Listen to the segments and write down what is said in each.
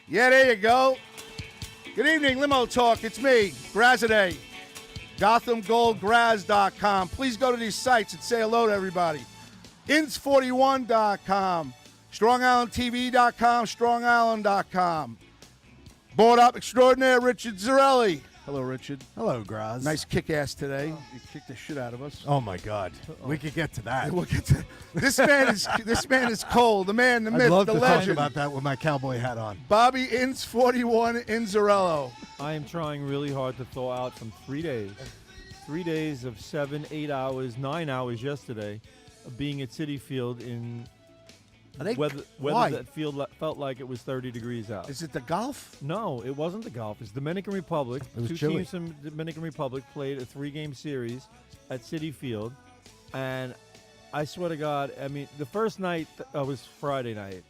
Yeah, there you go. Good evening, Limo Talk. It's me, Graziday. GothamGoldGraz.com. Please go to these sites and say hello to everybody. Ins41.com. StrongIslandTV.com. StrongIsland.com. Board Up Extraordinaire, Richard Zarelli. Hello, Richard. Hello, Graz. Nice kick-ass today. You kicked the shit out of us. Oh my God, we could get to that. We'll get to this man is cold. The man, the myth, I'd love the to legend. talk about that with my cowboy hat on. Bobby Ins41 Inzarello. I am trying really hard to thaw out from 3 days. 3 days of 7, 8 hours, 9 hours yesterday of being at Citi Field in weather that felt like it was 30 degrees out. Is it the golf? No, it wasn't the golf. It's Dominican Republic. It was Two chilly. teams from Dominican Republic played a 3-game series at Citi Field. And I swear to God, I mean, the first night was Friday night.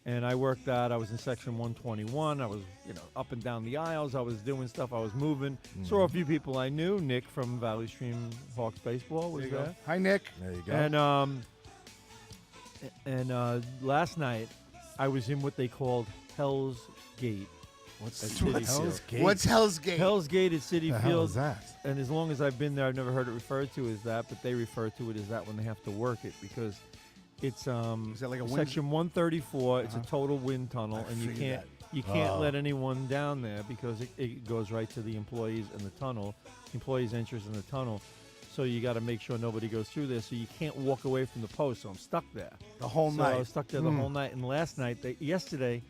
And I worked out. I was in section 121. I was, up and down the aisles. I was doing stuff. I was moving. Saw a few people I knew. Nick from Valley Stream Hawks Baseball was there. Hi, Nick. There you go. And last night, I was in what they called Hell's Gate. What's at Citi Citi Hell's Field. Gate? What's Hell's Gate? Hell's Gate at Citi The Field. hell is that? And as long as I've been there, I've never heard it referred to as that, but they refer to it as that when they have to work it because it's Is that like a wind? section 134. It's a total wind tunnel, and you figured can't let anyone down there because it goes right to the employees in the tunnel, employees' entrance in the tunnel. So you got to make sure nobody goes through there. So you can't walk away from the post. So I'm stuck there The whole so night. I was stuck there the whole night. And last night, yesterday,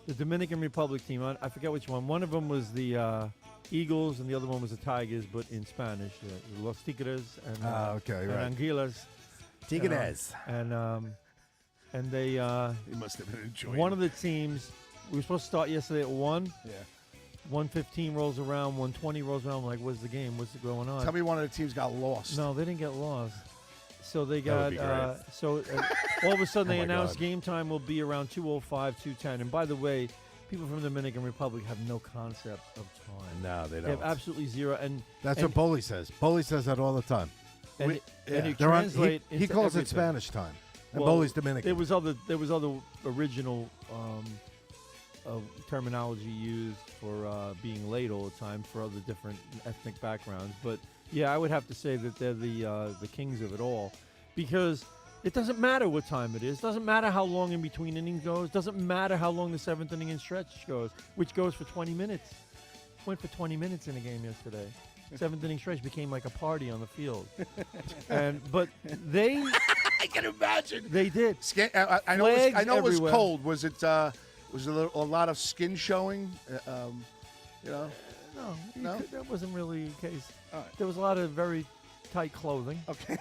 the Dominican Republic team, I forget which one. One of them was the Eagles, and the other one was the Tigers, but in Spanish, Los Tigres and, okay, right. and Anguilas. Tigres. And they You must have been enjoying one of the teams. We were supposed to start yesterday at 1. Yeah. 1:15 rolls around. 1:20 rolls around. I'm like, what's the game? What's going on? Tell me one of the teams got lost. No, they didn't get lost. So they That got would be all of a sudden they my announced God. game time will be around 2:05, 2:10. And by the way, people from the Dominican Republic have no concept of time. No, they They have don't. absolutely zero. And That's and, what Boley says. Boley says that all the time. and, We- and yeah. you They're on- translate. he into calls everything. it Spanish time, and Well, Boley's Dominican. There was other original terminology used for being late all the time for other different ethnic backgrounds. But yeah, I would have to say that they're the kings of it all, because it doesn't matter what time it is. Doesn't matter how long in between innings goes. Doesn't matter how long the 7th inning and stretch goes, which goes for 20 minutes. Went for 20 minutes in a game yesterday. 7th inning stretch became like a party on the field. But they I can imagine. they did. I know. Flags I know it was everywhere. cold. Was it? Was a lot of skin showing? No, No? that wasn't really the case. All right. There was a lot of very tight clothing Okay.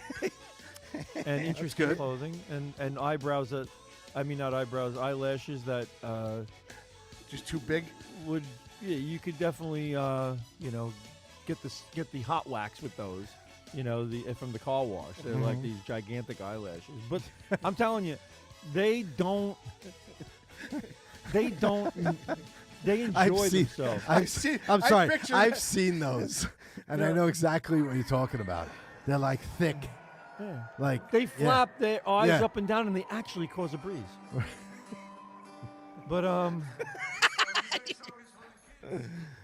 and interesting good. clothing and eyebrows that, not eyebrows, eyelashes that Just too big. would, you could definitely, get the hot wax with those, from the car wash. They're like these gigantic eyelashes. But I'm telling you, they enjoy themselves. I've seen. I'm I sorry. picture I've that. seen those, and I know exactly what you're talking about. They're like thick, Yeah. like They flap their eyes Yeah. up and down, and they actually cause a breeze. But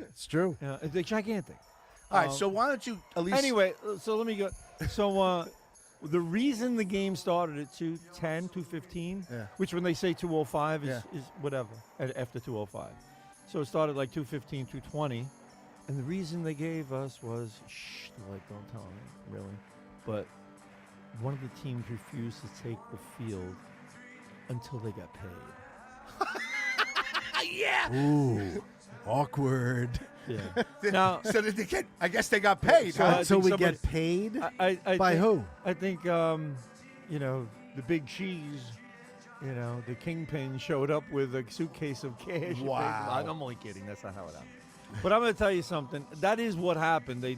It's true. they're gigantic. All right. So why don't you at least? Anyway, so let me go. So the reason the game started at 2:10, 2:15, Yeah. which when they say 2:05 Yeah. is whatever after 2:05. So it started like 2:15, 2:20, and the reason they gave us was they're like, don't tell me, really. But one of the teams refused to take the field until they got paid. Yeah. Ooh, awkward. Yeah. Now, So did they get? I guess they got paid. So huh? I So think we somebody- get paid I by think, who? I think, the big cheese, the kingpin showed up with a suitcase of cash. Wow. I'm only kidding. That's not how it happened. But I'm going to tell you something. That is what happened. They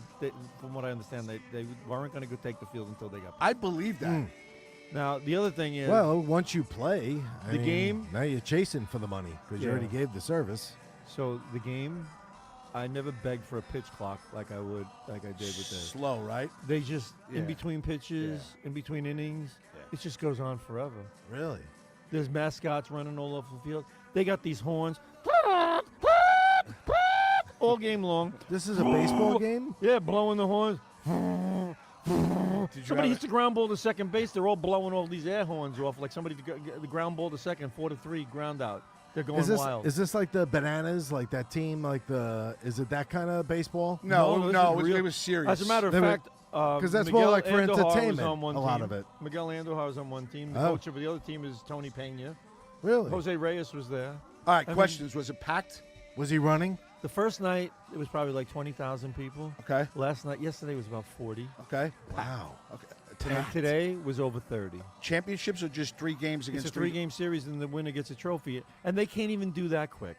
from what I understand, they weren't going to go take the field until they got paid. I believe that. Now, the other thing is, Well, once you play, The game- now you're chasing for the money because you Yeah. already gave the service. so the game, I never begged for a pitch clock like I did with this. Slow, right? They just, Yeah. in between pitches, in between innings, it just goes on forever. Really? There's mascots running all over the field. They got these horns. all game long. This is a baseball game? Yeah, blowing the horns. Did you Somebody have hits the ground ball to second base. They're all blowing all these air horns off, like somebody the ground ball to second, 4-3 ground out. They're going wild. Is this like the Bananas, like that team, is it that kind of baseball? No, this is it was serious. As a matter of They were- fact, Because that's Miguel more like for Andujar was entertainment, on one a lot team. of it. Miguel Andujar was on one team. The Oh. coach of the other team is Tony Pena. Really? Jose Reyes was there. All right, I mean- questions. Was it packed? Was he running? The first night, it was probably like 20,000 people. Okay. Yesterday was about 40. Okay. Wow. Okay. And today was over 30. Championships or just 3 games It's against a 3-game series, and the winner gets a trophy. And they can't even do that quick.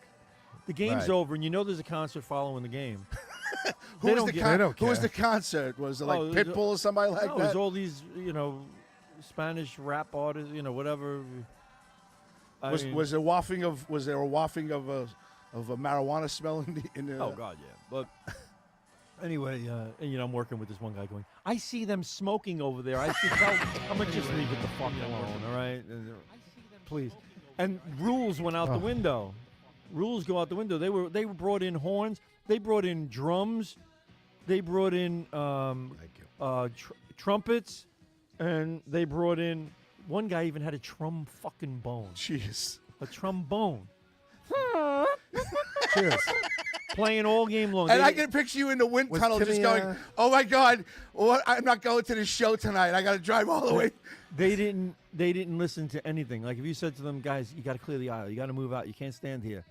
The game's Right. over, and you know there's a concert following the game. Who They was don't the get- They don't Who was care. the concert? Was it like Oh, Pitbull or somebody like No, it that? was all these, Spanish rap artists, whatever. Was there a wafting of a marijuana smell in the Oh God, yeah. But anyway, I'm working with this one guy going. I see them smoking over there. I see. I'm gonna just leave it the fuck alone, all right? Please. And rules went out the window. Rules go out the window. They brought in horns. They brought in drums. They brought in trumpets, and they brought in. One guy even had a fucking bone. Jeez. A trombone. Cheers. Playing all game long. And They- I can picture you in the wind Was tunnel just Timmy, going, "Oh my God, I'm not going to the show tonight. I got to drive all the way." They didn't listen to anything. Like if you said to them, guys, you got to clear the aisle. You got to move out. You can't stand here.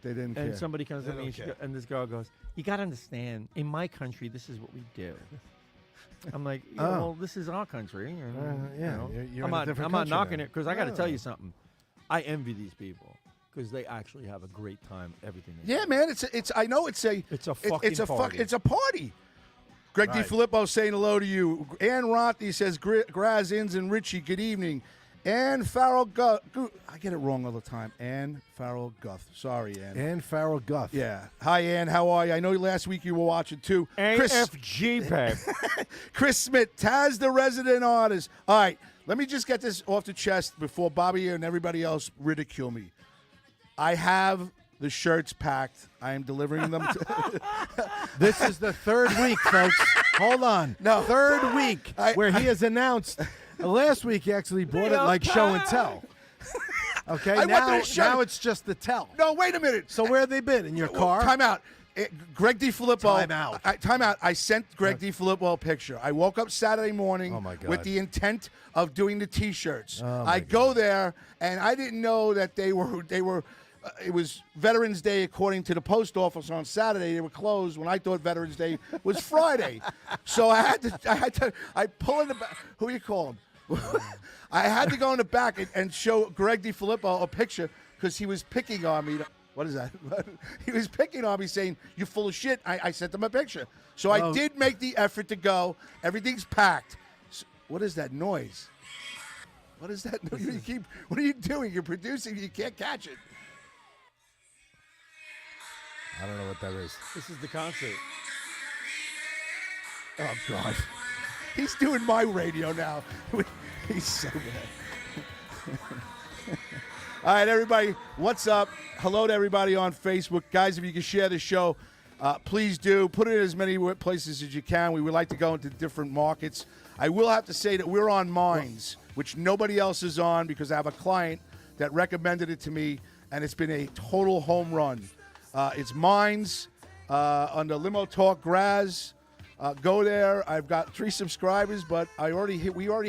They didn't And care. somebody comes They to me don't care. and this girl goes, you got to understand, in my country, this is what we do. I'm like, well, this is our country. And, yeah, you're I'm in a not, different I'm not country knocking now. it because I got to tell Yeah. you something. I envy these people because they actually have a great time. Everything. They Yeah, do. man. It's. I know it's a. It's a fucking party. It's a party. Greg Right. DiFilippo saying hello to you. Ann Ronthy says, Graz, Inns, and Richie, good evening. Ann Farrell Guth. I get it wrong all the time. Ann Farrell Guth. Sorry, Ann. And Farrell Guth. Yeah. Hi, Ann. How are you? I know last week you were watching, too. Chris, AFG, babe. Chris Smith, Taz the resident artist. All right. Let me just get this off the chest before Bobby and everybody else ridicule me. I have the shirts packed. I am delivering them to This is the third week, folks. Hold on. No. Third week where he has announced. Last week he actually brought it like show and tell. Okay, I want now, the shirt. now it's just the tell. No, wait a minute. So where have they been? In your car? Time out. Greg DiFilippo. Time out. Time out. I sent Greg DiFilippo a picture. I woke up Saturday morning Oh, my God. with the intent of doing the T-shirts. Oh, my I go there, and I didn't know that they were. It was Veterans Day according to the post office on Saturday. They were closed when I thought Veterans Day was Friday. So I pull in the back. Who you calling? I had to go in the back and show Greg DiFilippo a picture because he was picking on me. What is that? He was picking on me saying, "You're full of shit." I sent him a picture. So I Well- did make the effort to go. Everything's packed. So, what is that noise? What is that? What are you doing? You're producing. You can't catch it. I don't know what that is. This is the concert. Oh, God. He's doing my radio now. He's so bad. All right, everybody, what's up? Hello to everybody on Facebook. Guys, if you can share the show, please do. Put it in as many places as you can. We would like to go into different markets. I will have to say that we're on Minds, which nobody else is on because I have a client that recommended it to me, and it's been a total home run. It's Minds on the Limo Talk Graz. Go there. I've got 3 subscribers, but we already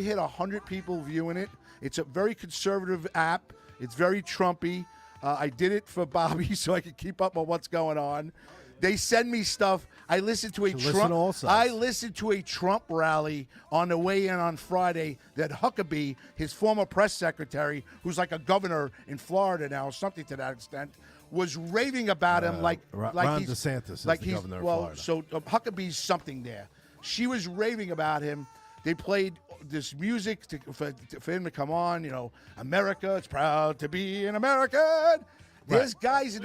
hit 100 people viewing it. It's a very conservative app. It's very Trumpy. I did it for Bobby so I could keep up on what's going on. They send me stuff. I listened to a listen Trump. to all sides. I listened to a Trump rally on the way in on Friday that Huckabee, his former press secretary, who's like a governor in Florida now, something to that extent, was raving about him like Ron he's DeSantis is like the he's governor of well. Florida. So Huckabee's something there. She was raving about him. They played this music for him to come on. You know, America, it's proud to be an American. There's guys in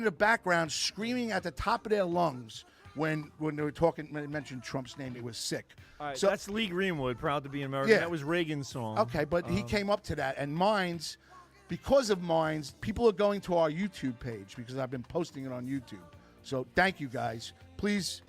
the background screaming at the top of their lungs when they were talking. Mentioned Trump's name. It was sick. All right, So- that's Lee Greenwood, proud to be an American. Yeah. That was Reagan's song. Okay, but he came up to that, and Minds, because of Minds, people are going to our YouTube page because I've been posting it on YouTube. So thank you guys. Please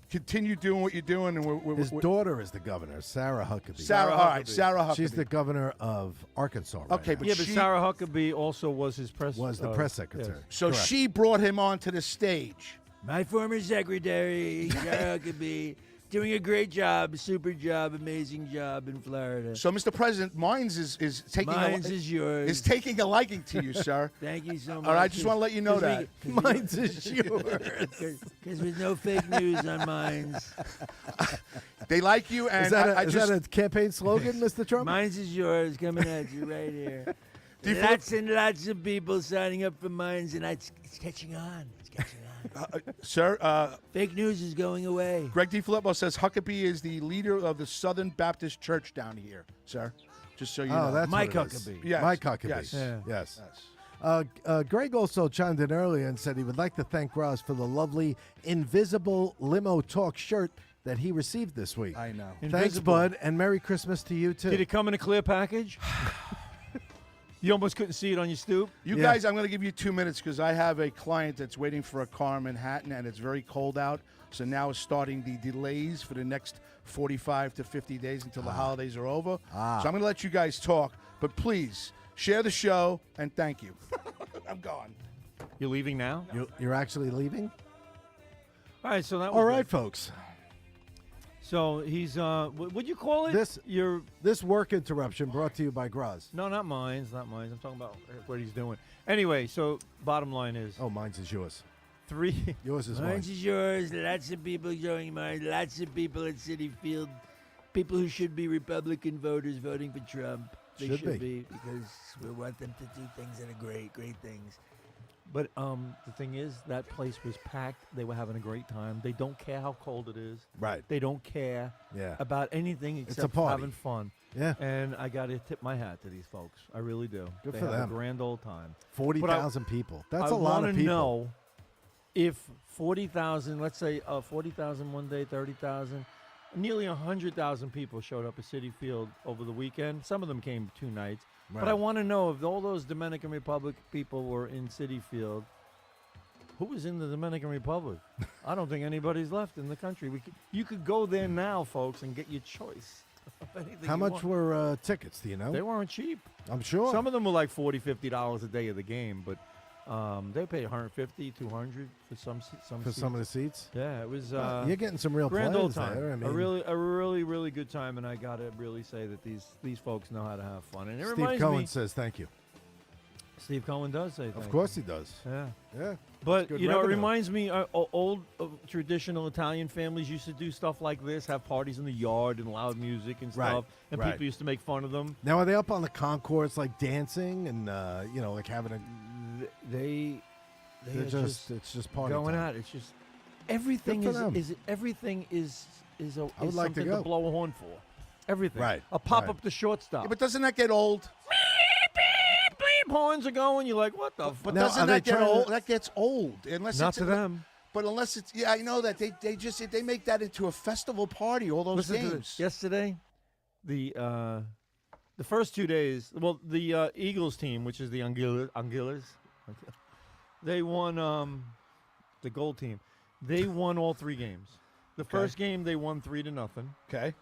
continue doing what you're doing. And His daughter is the governor, Sarah Huckabee. Sarah, all right, Sarah Huckabee. She's the governor of Arkansas right Okay, now. but Yeah, but Sarah Huckabee also was his press. Was the press secretary. yes. So Correct. she brought him onto the stage. My former secretary, Sarah Huckabee, doing a great job, super job, amazing job in Florida. So, Mr. President, Minds is taking Mine's is yours. is taking a liking to you, sir. Thank you so much. All right, I just want to let you know that. Mine's is yours. Because there's no fake news on Mine's. They like you, and Is that I is just that a campaign slogan, Mr. Trump? Mine's is yours, coming at you right here. Do you Lots and lots of people signing up for Mine's, and it's catching on. It's catching on. sir. Fake news is going away. Greg DiFilippo says Huckabee is the leader of the Southern Baptist Church down here, sir. Just so you know. Oh, that's Mike what it is. Huckabee. Yes. Mike Huckabee. Yes. Yeah. Yes. Yes. Greg also chimed in earlier and said he would like to thank Roz for the lovely Invisible Limo Talk shirt that he received this week. I know. Thanks, Invisible. Bud, and Merry Christmas to you, too. Did it come in a clear package? You almost couldn't see it on your stoop. You Yeah. guys, I'm going to give you 2 minutes because I have a client that's waiting for a car in Manhattan, and it's very cold out. So now it's starting the delays for the next 45 to 50 days until the holidays are over. So I'm going to let you guys talk, but please share the show and thank you. I'm gone. You're leaving now? You're actually leaving? All right, so that was All right, good. folks. So he's what'd you call it? This- Your This work interruption brought to you by Graz. no, not mine, not mine. I'm talking about what he's doing. Anyway, so bottom line is Oh, mine's is yours. 3. Yours is mine. Mine's is yours. Lots of people joining mine. Lots of people at Citi Field. People who should be Republican voters voting for Trump. They Should should be. be because we want them to do things that are great, great things. But the thing is, that place was packed. They were having a great time. They don't care how cold it is. Right. They don't care Yeah. about anything a except party. having fun. Yeah. And I got to tip my hat to these folks. I really do. Good they for have them. a grand old time. 40,000 people. That's I a lot wanna of people. know if 40,000, let's say 40,000 one day, 30,000, nearly 100,000 people showed up at Citi Field over the weekend. Some of them came 2 nights. But I Right. want to know if all those Dominican Republic people were in Citi Field, who was in the Dominican Republic? I don't think anybody's left in the country. You could go there now, folks, and get your choice of anything How you much want. were tickets, do you know? They weren't cheap. I'm sure. Some of them were like $40, $50 a day of the game, but they paid $150, $200 for some for some of the seats. Yeah, it was You're getting some real grand old players time. there. I mean, a really good time, and I gotta really say that these folks know how to have fun. And it Steve reminds Cohen me, says thank you. Steve Cohen does say Of thank course he does. you. Yeah. Yeah. But good you know, it revenue. reminds me old traditional Italian families used to do stuff like this, have parties in the yard and loud music and Right, stuff, and right. people used to make fun of them. Now are they up on the concourse like dancing and like having a? They They're are just it's just party going time. out. It's just everything Good for them. is everything is I would is like to something go. blow a horn for. Everything. Right, A pop right. up the shortstop. Yeah, but doesn't that get old? Beep, horns are going. You're like, what the? But Now, doesn't are they that get trying to- old? That gets old unless Not it's to them. But unless it's I know that they make that into a festival party. All those Listen to games. this. Yesterday, the first 2 days. Well, the Eagles team, which is the Anguillas, they won. The gold team, they won all 3 games. The first game they won 3-0, Okay.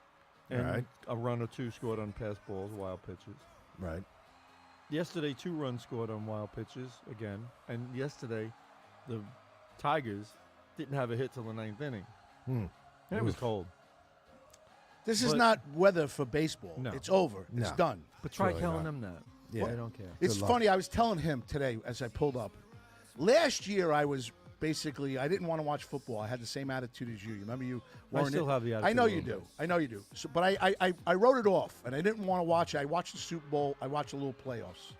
and Right. a run or 2 scored on pass balls, wild pitches. Right. Yesterday, 2 runs scored on wild pitches again, and yesterday, the Tigers didn't have a hit till the 9th inning, and it was Oof. cold. This is But- not weather for baseball. No. It's over. It's No. done. But try really telling not. them that. Yeah. They don't care. It's luck. funny. I was telling him today as I pulled up. Last year, I was basically I didn't want to watch football. I had the same attitude as you. You remember you? weren't still it? have the I attitude know a you little do. I know you do. So, but I wrote it off, and I didn't want to watch it. I watched the Super Bowl. I watched the little playoffs.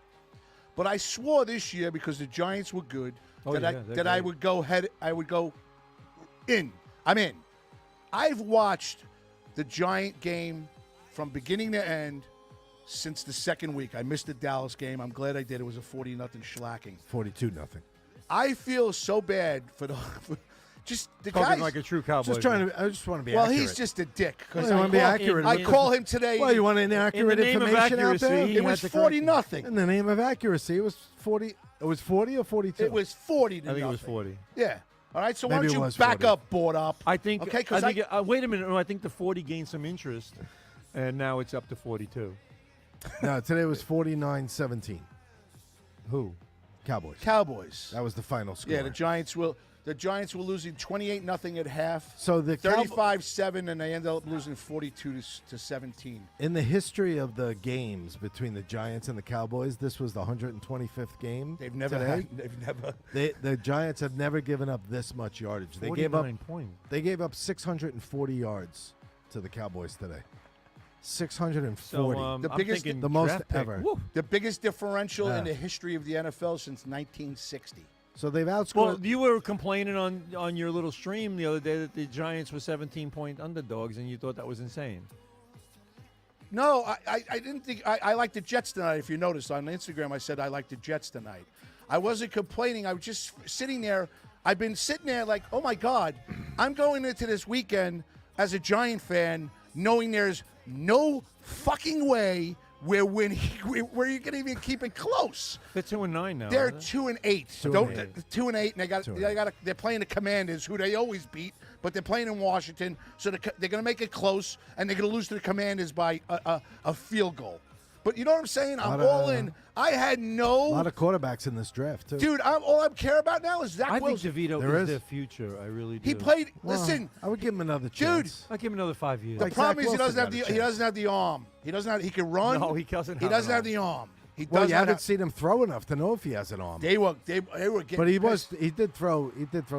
But I swore this year because the Giants were good Oh, that yeah, I they're that I great. would go head. I would go in. I'm in. I've watched the Giant game from beginning to end since the second week. I missed the Dallas game. I'm glad I did. It was a 40-0 shellacking. 42-0. I feel so bad for the Just the Talking guy. like a true cowboy. Just trying to. I just want to be Well, accurate. he's just a dick. Well, Because you want to be accurate. I call him today. Well, you want inaccurate name of information out there? accuracy, It was had to correct 40-0. In the name of accuracy, it was 40. It was 40 or 42. It was 40 to I think nothing. it was 40. Yeah. All right. So Maybe why it don't you was back 40. up, board up? I think. Okay, I 'cause think. Wait a minute. No, I think the 40 gained some interest, and now it's up to 42. No, today was 49-17. Who? Cowboys. Cowboys. That was the final score. Yeah, the Giants were losing 28-0 at half. So the 35-7, and they ended up losing 42 to 17. In the history of the games between the Giants and the Cowboys, this was the 125th game. They've never today. The Giants have never given up this much yardage. They gave up 49 points. They gave up 640 yards to the Cowboys today. 640. So The I'm biggest- thinking the most draft pick. ever. Woo. The biggest differential Yeah. in the history of the NFL since 1960. So they've Well, outscored. you were complaining on your little stream the other day that the Giants were 17-point underdogs, and you thought that was insane. No, I didn't think. I like the Jets tonight. If you noticed on Instagram, I said I like the Jets tonight. I wasn't complaining. I was just sitting there. I've been sitting there like, oh my God, I'm going into this weekend as a Giant fan, knowing there's no fucking way where you can even keep it close. They're 2-9 now. They're aren't they? 2-8. 2-8. And they got 2-8. they're playing the Commanders, who they always beat, but they're playing in Washington, so they're going to make it close, and they're going to lose to the Commanders by a field goal. But you know what I'm saying? I'm all in. I had a no lot of quarterbacks in this draft, too. dude. All I care about now is Zach I think Wilson. DeVito There is is. their future. I really do. He played. Well, Listen, I would give him another Dude, chance. I'll give him another 5 years. the Like problem Zach is Wilson got a he chance. doesn't have the arm. He doesn't have. He can run. No, he doesn't. He have doesn't an have the arm. He Well, does you not haven't have- seen him throw enough to know if he has an arm. They were getting. But pissed. he did throw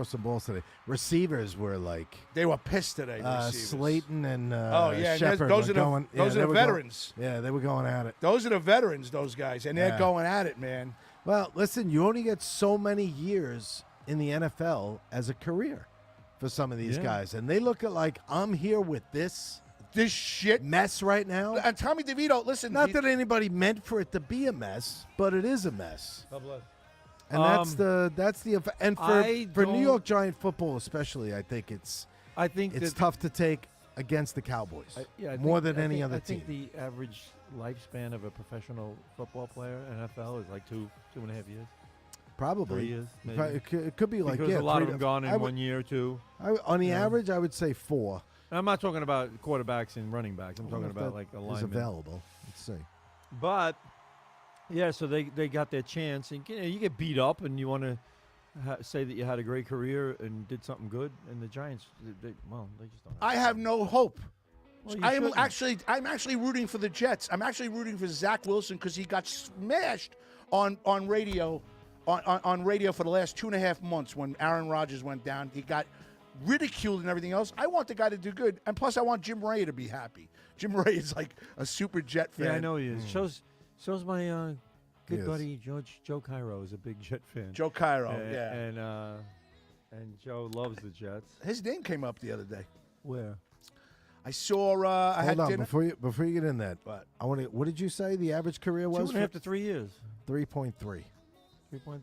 some balls today. Receivers were like They were pissed today. The receivers. Slayton and Oh, yeah, and Shepard. those were are the- going, those are they the were going- veterans. Yeah, they were going at it. Those are the veterans. Those guys, and they're Yeah. going at it, man. Well, listen, you only get so many years in the NFL as a career for some of these Yeah. guys, and they look at like I'm here with this This shit. mess right now. And Tommy DeVito, listen. Not that anybody meant for it to be a mess, but it is a mess. And that's the and I for New don't- York Giant football especially, I think it's I think that, tough to take against the Cowboys I more think- than I any think- other I team. think the average lifespan of a professional football player in NFL is like 2.5 years, 3 Probably. years, maybe. It could be like because a lot 3 of them gone in I would- 1 year or two. on the Yeah. average, I would say 4. And I'm not talking about quarterbacks and running backs. I'm talking If about that like is alignment. available. Let's see. But yeah, so they got their chance, and you get beat up, and you want to say that you had a great career and did something good, and the Giants, they just don't. I have no hope. Well, you I'm shouldn't. actually rooting for the Jets. I'm actually rooting for Zach Wilson because he got smashed on radio on radio for the last 2.5 months when Aaron Rodgers went down. He got ridiculed and everything else. I want the guy to do good, and plus I want Jim Ray to be happy. Jim Ray is like a super Jet fan. Yeah, I know he is. Shows my He good is. buddy Joe Cairo is a big Jet fan. Joe Cairo, and, yeah. and Joe loves the Jets. His name came up the other day. Where? I saw. I had Hold on, dinner. before you get in that, What? I want to. What did you say the average career was? 2.5 to 3 years. 3.3. 3.3.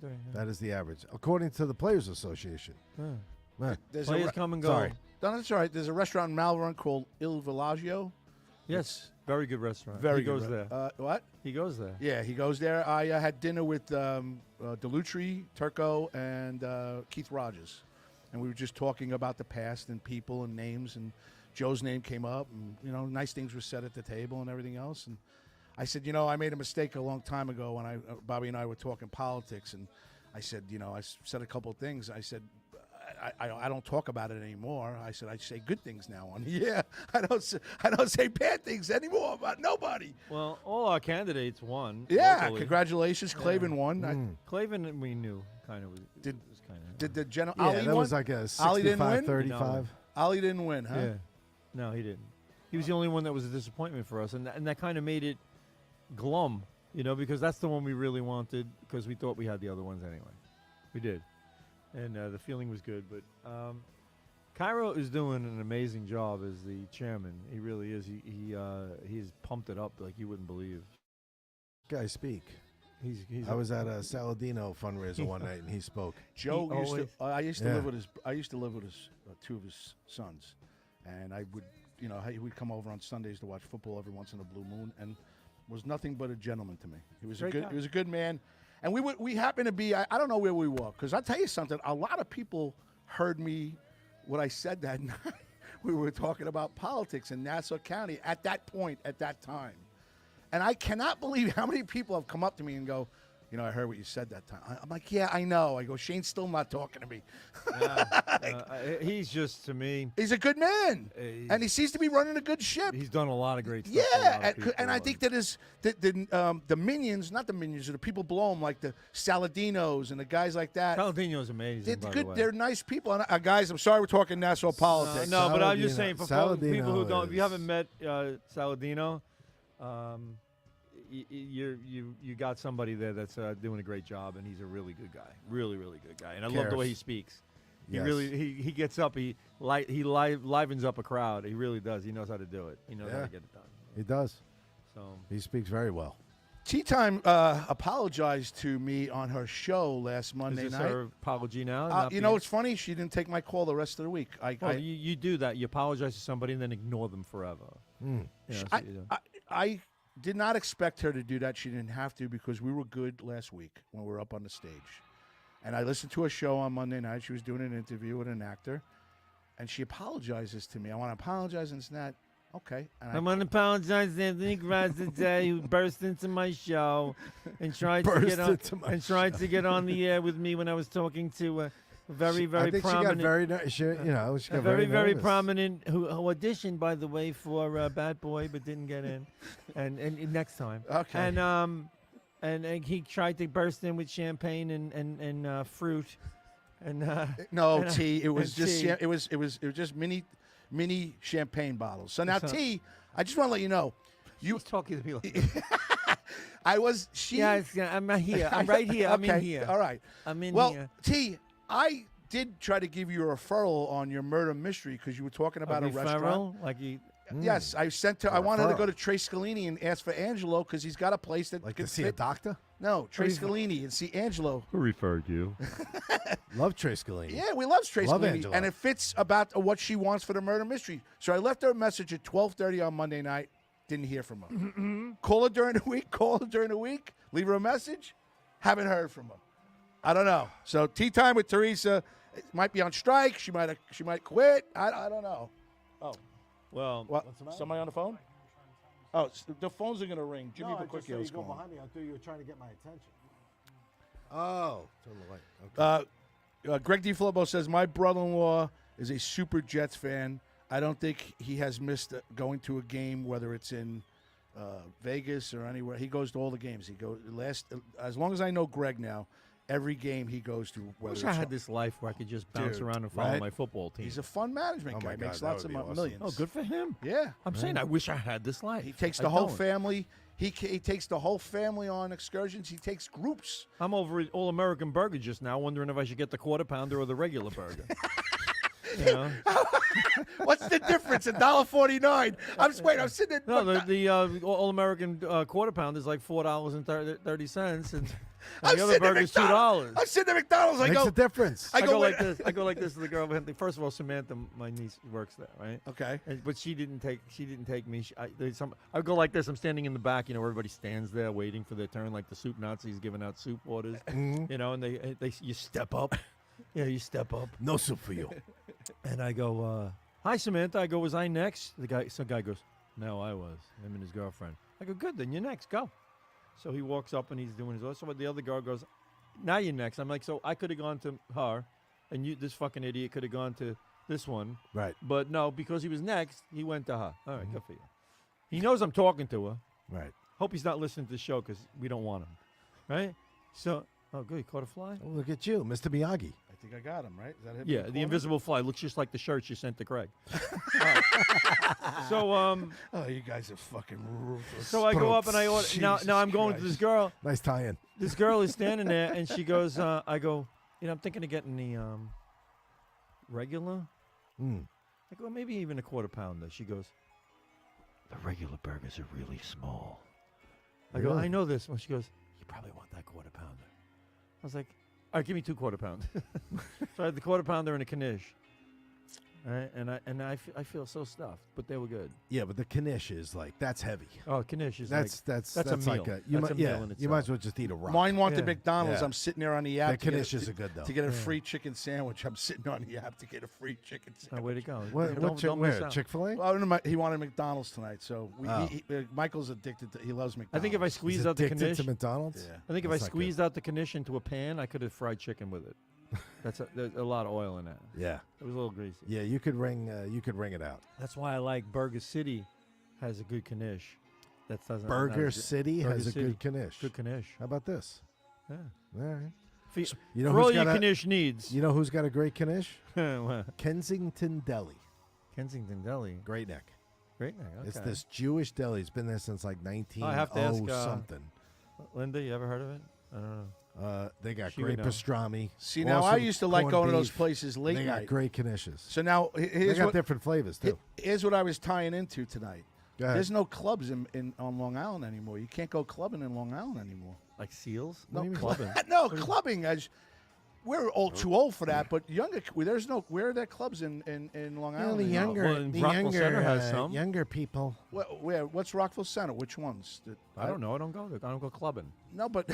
Yeah. That is the average, according to the Players Association. Yeah. Man, There's Players a, come and go. sorry. no, that's all right. There's a restaurant in Malvern called Il Villaggio. Yes, very good restaurant. Very he good. goes there. What? He goes there. Yeah, he goes there. I had dinner with Delutri, Turco, and Keith Rogers, and we were just talking about the past and people and names. And Joe's name came up, and nice things were said at the table and everything else. And I said, I made a mistake a long time ago when Bobby and I were talking politics, and I said, I said a couple of things. I said, I don't talk about it anymore. I said I say good things now on. Yeah, I don't say bad things anymore about nobody. Well, all our candidates won. Yeah, locally. congratulations, Clavin won. Clavin, we knew kind of. Did- was kind of. Did the general yeah, Ali that won? was like a Ali didn't win? 65-35. Ali didn't win, huh? Yeah. No, he didn't. He was the only one that was a disappointment for us, and that kind of made it glum, because that's the one we really wanted because we thought we had the other ones anyway. We did, and the feeling was good. But Cairo is doing an amazing job as the chairman. He really is. He's pumped it up like you wouldn't believe. Guys speak. He's I was at a Saladino fundraiser one night, and he spoke. Joe He used to. always- I used to Yeah. live with his. I used to live with his two of his sons, and I would, he would come over on Sundays to watch football every once in a blue moon, and was nothing but a gentleman to me. He was Great a good. guy. He was a good man, and we happened to be. I don't know where we were, because I'll tell you something. A lot of people heard me what I said that night. We were talking about politics in Nassau County at that point, at that time. And I cannot believe how many people have come up to me and go, I heard what you said that time. I'm like, yeah, I know. I go, Shane's still not talking to me. he's just, to me, He's a good man. He's- And he seems to be running a good ship. he's done a lot of great stuff. for a lot Yeah, of and, people, and I think that is the minions, not the minions, the people below him, like the Saladinos and the guys like that. Saladino's amazing. They're by the good. way. They're nice people. And, guys, I'm sorry we're talking Nassau politics. No, but I'm just Saladino- saying for Saladino people who don't, if you is- haven't met Saladino, you got somebody there that's doing a great job, and he's a really good guy, really good guy, and I love the way he Cares. speaks. Yes. He gets up, he livens up a crowd. He really does. He knows how to do it. He knows how Yeah. to get it done. He does. So He speaks very well. Tea Time apologized to me on her show last Monday is this night. her apology now? Not You know, it's funny. She didn't take my call the rest of the week. well, you do that. You apologize to somebody and then ignore them forever. You know, so you do. I did not expect her to do that. She didn't have to, because we were good last week when we were up on the stage. And I listened to a show on Monday night. She was doing an interview with an actor, and she apologizes to me. I want to apologize, and it's not okay. And I want to apologize to Anthony Graz today, who burst into my show and tried to Burst get on into my to get on the air with me when I was talking to a very I think prominent. she got very, she a got very nervous. prominent who auditioned, by the way, for Bad Boy but didn't get in, and next time. Okay. And he tried to burst in with champagne and fruit, and no and, tea. It was and just tea. it was just mini champagne bottles. So now So- tea. I just want to let you know. You, He's talking to me like I was she. yes, I'm here. I'm right here. I'm okay, in here. All right. I'm in Well, here. T, I did try to give you a referral on your murder mystery because you were talking about a restaurant. Referral, like he. Yes, I sent her. I A wanted to go referral. to Trey Scalini and ask for Angelo because he's got a place that Like could to see a fit. doctor? No, Trey Scalini and see Angelo. Who referred you? Love Trace Scalini. Yeah, we love Trey Love Scalini, Angelo. and it fits about what she wants for the murder mystery. So I left her a message at 12:30 on Monday night. Didn't hear from her. Call her during the week. Call her during the week. Leave her a message. Haven't heard from her. I don't know. So tea time with Teresa. It might be on strike. She might quit. I don't know. Oh, Well, what? Somebody on the phone? Oh, the phones are gonna ring. Jimmy Bacquicchio is calling. me. I thought you were trying to get my attention. Oh, turn the light. Okay. Greg DiFilippo says, my brother-in-law is a super Jets fan. I don't think he has missed going to a game, whether it's in Vegas or anywhere. He goes to all the games. He goes as long as I know Greg now, every game he goes to. I Whether wish it's I had this life where I could just bounce Dude, around and follow right? my football team. He's a fun management Oh guy. my God, Makes that lots would of be awesome. millions. Oh, good for him. Yeah. I'm saying I wish I had this life. He takes I the whole don't. family. He takes the whole family on excursions. He takes groups. I'm over at All American Burger just now, wondering if I should get the quarter pounder or the regular burger. You know? What's the difference? $1.49. I'm sitting there. No, the All American quarter pounder is like $4.30, and I'm the other sitting at burger's McDonald's. $2. I'm sitting at McDonald's. I Makes go. a difference. I go like with- this. I go like this to the girl. First of all, Samantha, my niece, works there, right? Okay. But she didn't take me. I go like this. I'm standing in the back. You know, everybody stands there waiting for their turn, like the soup Nazis giving out soup orders. You know, and they you step up. Yeah, you step up. No soup for you. And I go, hi, Samantha. I go, was I next? Some guy goes, no, I was. Him and his girlfriend. I go, good, then you're next. Go. So he walks up and he's doing his. So the other girl goes, now you're next. I'm like, so I could have gone to her, and you, this fucking idiot, could have gone to this one. Right. But no, because he was next, he went to her. All right, good for you. He knows I'm talking to her. Right. Hope he's not listening to the show because we don't want him. Right? So, oh, good. He caught a fly? Oh, look at you, Mr. Miyagi. I think I got him, right? Is that him? Yeah, the invisible fly looks just like the shirts you sent to Craig. Right. So, Oh, you guys are fucking ruthless. so I go up and I order. Now Jesus I'm going to Christ. this girl. Nice tie-in. This girl is standing there, and she goes, I go, I'm thinking of getting the regular. Mm. I go, maybe even a quarter pounder. She goes, the regular burgers are really small. I go, Really? I know this. Well, she goes, yeah, probably want that quarter pounder. I was like, all right, give me 2 quarter pounds. So I had the quarter pounder and a knish. All right, and I feel so stuffed, but they were good. Yeah, but the knish is like that's heavy. Oh, knish is That's a meal. like That's a meal in you itself. might as well just eat a rock. Mine wanted Yeah. McDonald's. Yeah. I'm sitting there on the app. The knish is a good though. To get a free chicken sandwich, I'm sitting on the app to get a free chicken Oh, sandwich. way to go. What miss where? out. Chick-fil-A? Well, I don't know, he wanted McDonald's tonight, so Oh. Michael's addicted to. He loves McDonald's. I think if I He's squeezed out the addicted knish, to McDonald's. Yeah. I think if I That's not good. squeezed out the knish into a pan, I could have fried chicken with it. There's a lot of oil in that. Yeah. It was a little greasy. Yeah, you could wring it out. That's why I like Burger City has a good knish. That doesn't Burger City Burger has a City. good knish. Good knish. How about this? Yeah. All right. For, You know for all who's your got a, knish needs. you know who's got a great knish? What? Kensington Deli. Kensington Deli. Great neck. Great night. Okay. It's this Jewish deli. It's been there since like 19 I have to ask, something. Linda, you ever heard of it? I don't know. They got She would great know. pastrami. See, now I awesome used to like corned going to those beef. places late They got night. great knishes. So now They here's got what, different flavors too. here's what I was tying into tonight. Go ahead. There's no clubs on Long Island anymore. You can't go clubbing in Long Island anymore. Like seals? What do you mean? Clubbing. No, clubbing. We're too old for that, but younger. There's no. Where are there clubs in Long Well, Island? the anymore? younger, Well, in the Rockville younger, Center has some. younger people. Where? What's Rockville Center? Which ones? I don't know. I don't go there. I don't go clubbing. No, but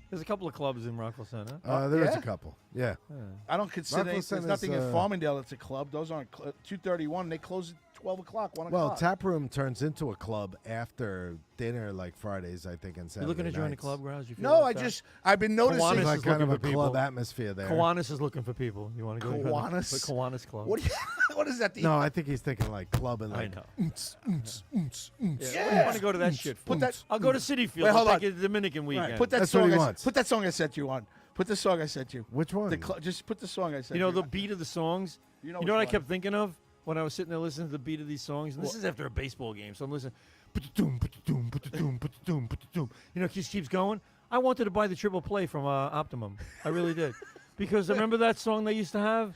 There's a couple of clubs in Rockville Center. There is yeah? a couple. Yeah. I don't consider Rockville there's Center's, nothing in Farmingdale that's a club. Those aren't 2:31. They close at 12 o'clock, 1 Well, o'clock. Tap Room turns into a club after dinner, like Fridays, I think, and You Saturday looking to join a nights. club, Grouch? You feel No, like I that? just I've been noticing. Kiwanis It's is like kind of a looking for club people. atmosphere there. Kiwanis is looking for people. You want to go? Kiwanis? The Kiwanis Club. What? What is that? No, I think he's thinking like club and I like. know. Yeah. What do you want to go to that shit for? Put that- I'll go to City Field. Wait, hold I'll on. take you to the Dominican weekend. Put that That's what song. he wants. Put that song I sent you on. Put the song I sent you. Which one? Just put the song I sent You know you. the beat of the songs. You know what I which kept thinking of when I was sitting there listening to the beat of these songs. And this is after a baseball game, so I'm listening. Put the doom, put the doom, put the doom, put the doom, put the doom. You know, it just keeps going. I wanted to buy the triple play from Optimum. I really did, because I remember that song they used to have.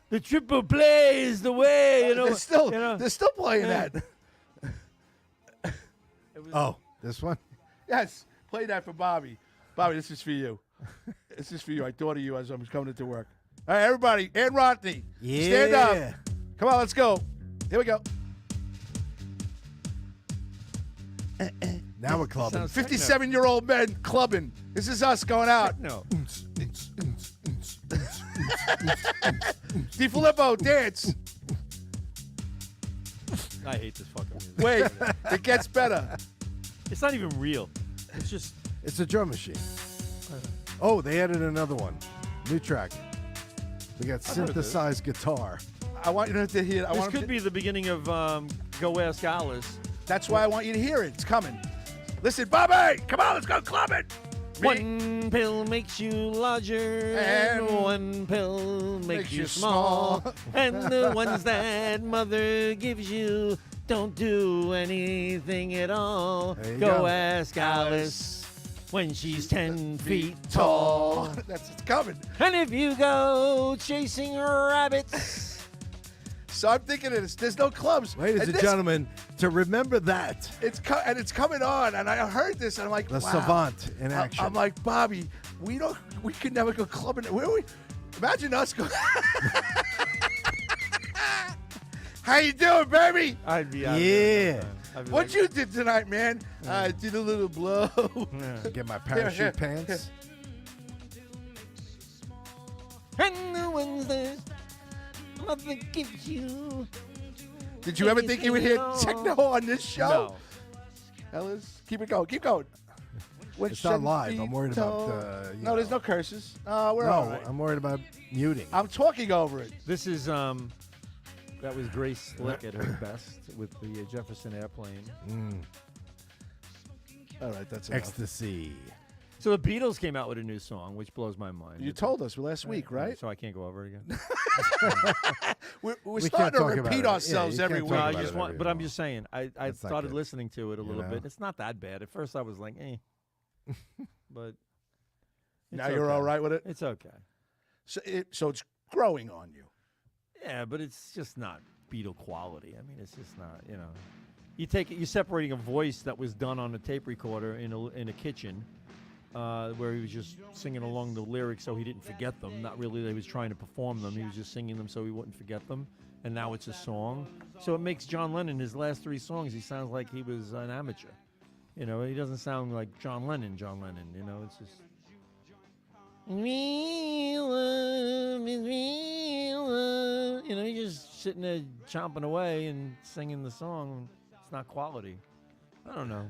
The triple play is the way. You know, They're still playing Yeah. that. It was- Oh, this one? Yes, play that for Bobby. Bobby, this is for you. This is for you. I thought of you as I was coming into work. All right, everybody. Ann Rodney. Stand up. Come on, let's go. Here we go. Now we're clubbing. Sounds- 57-year-old men clubbing. This is us going out. No. DiFilippo, dance. I hate this fucking music. Wait, it gets better. It's not even real. It's just. It's a drum machine. Oh, they added another one. New track. We got I've heard this. synthesized guitar. I want you to hear. This could be the beginning of Go Ask Alice. That's why I want you to hear it. It's coming. Listen, Bobby, come on, let's go clubbing. One pill makes you larger, And and one pill makes you small. And the ones that mother gives you don't do anything at all. There you Go go. ask Alice when she's 10 feet tall. That's it's coming. And if you go chasing rabbits, So I'm thinking there's no clubs. Ladies and this- gentlemen, to remember that, it's coming on, and I heard this, and I'm like, the wow. savant in action. I'm like, Bobby, we could never go clubbing. Where we? Imagine us go. How you doing, baby? I'd be Yeah. What you did tonight, man? I did a little blow. Get my parachute here. pants. And the ones that mother gives you. Did you ever think you would hear techno on this show? No. Ellis, keep it going. Keep going. It's not live. I'm worried about No, there's no curses. We're all No, right. I'm worried about muting. I'm talking over it. This is that was Grace Slick at her best with the Jefferson Airplane. All right, that's enough. Ecstasy. So the Beatles came out with a new song, which blows my mind. You told us last week, right? So I can't go over it again. We're We starting can't to talk about repeat it. Yeah, ourselves you every can't week. talk No, I about just it want, every but I'm week. just saying, I That's not started good. listening to it a little know? bit. It's not that bad. At first, I was like, but Now it's you're okay. all right with it? It's okay. So it's growing on you. Yeah, but it's just not Beatle quality. I mean, it's just not. you're separating a voice that was done on a tape recorder in a kitchen, where he was just singing along the lyrics so he didn't forget them. Not really that he was trying to perform them. He was just singing them so he wouldn't forget them. And now it's a song. So it makes John Lennon, his last 3 songs, he sounds like he was an amateur. You know, he doesn't sound like John Lennon. You know, it's just... You know, you're just sitting there chomping away and singing the song. It's not quality. I don't know.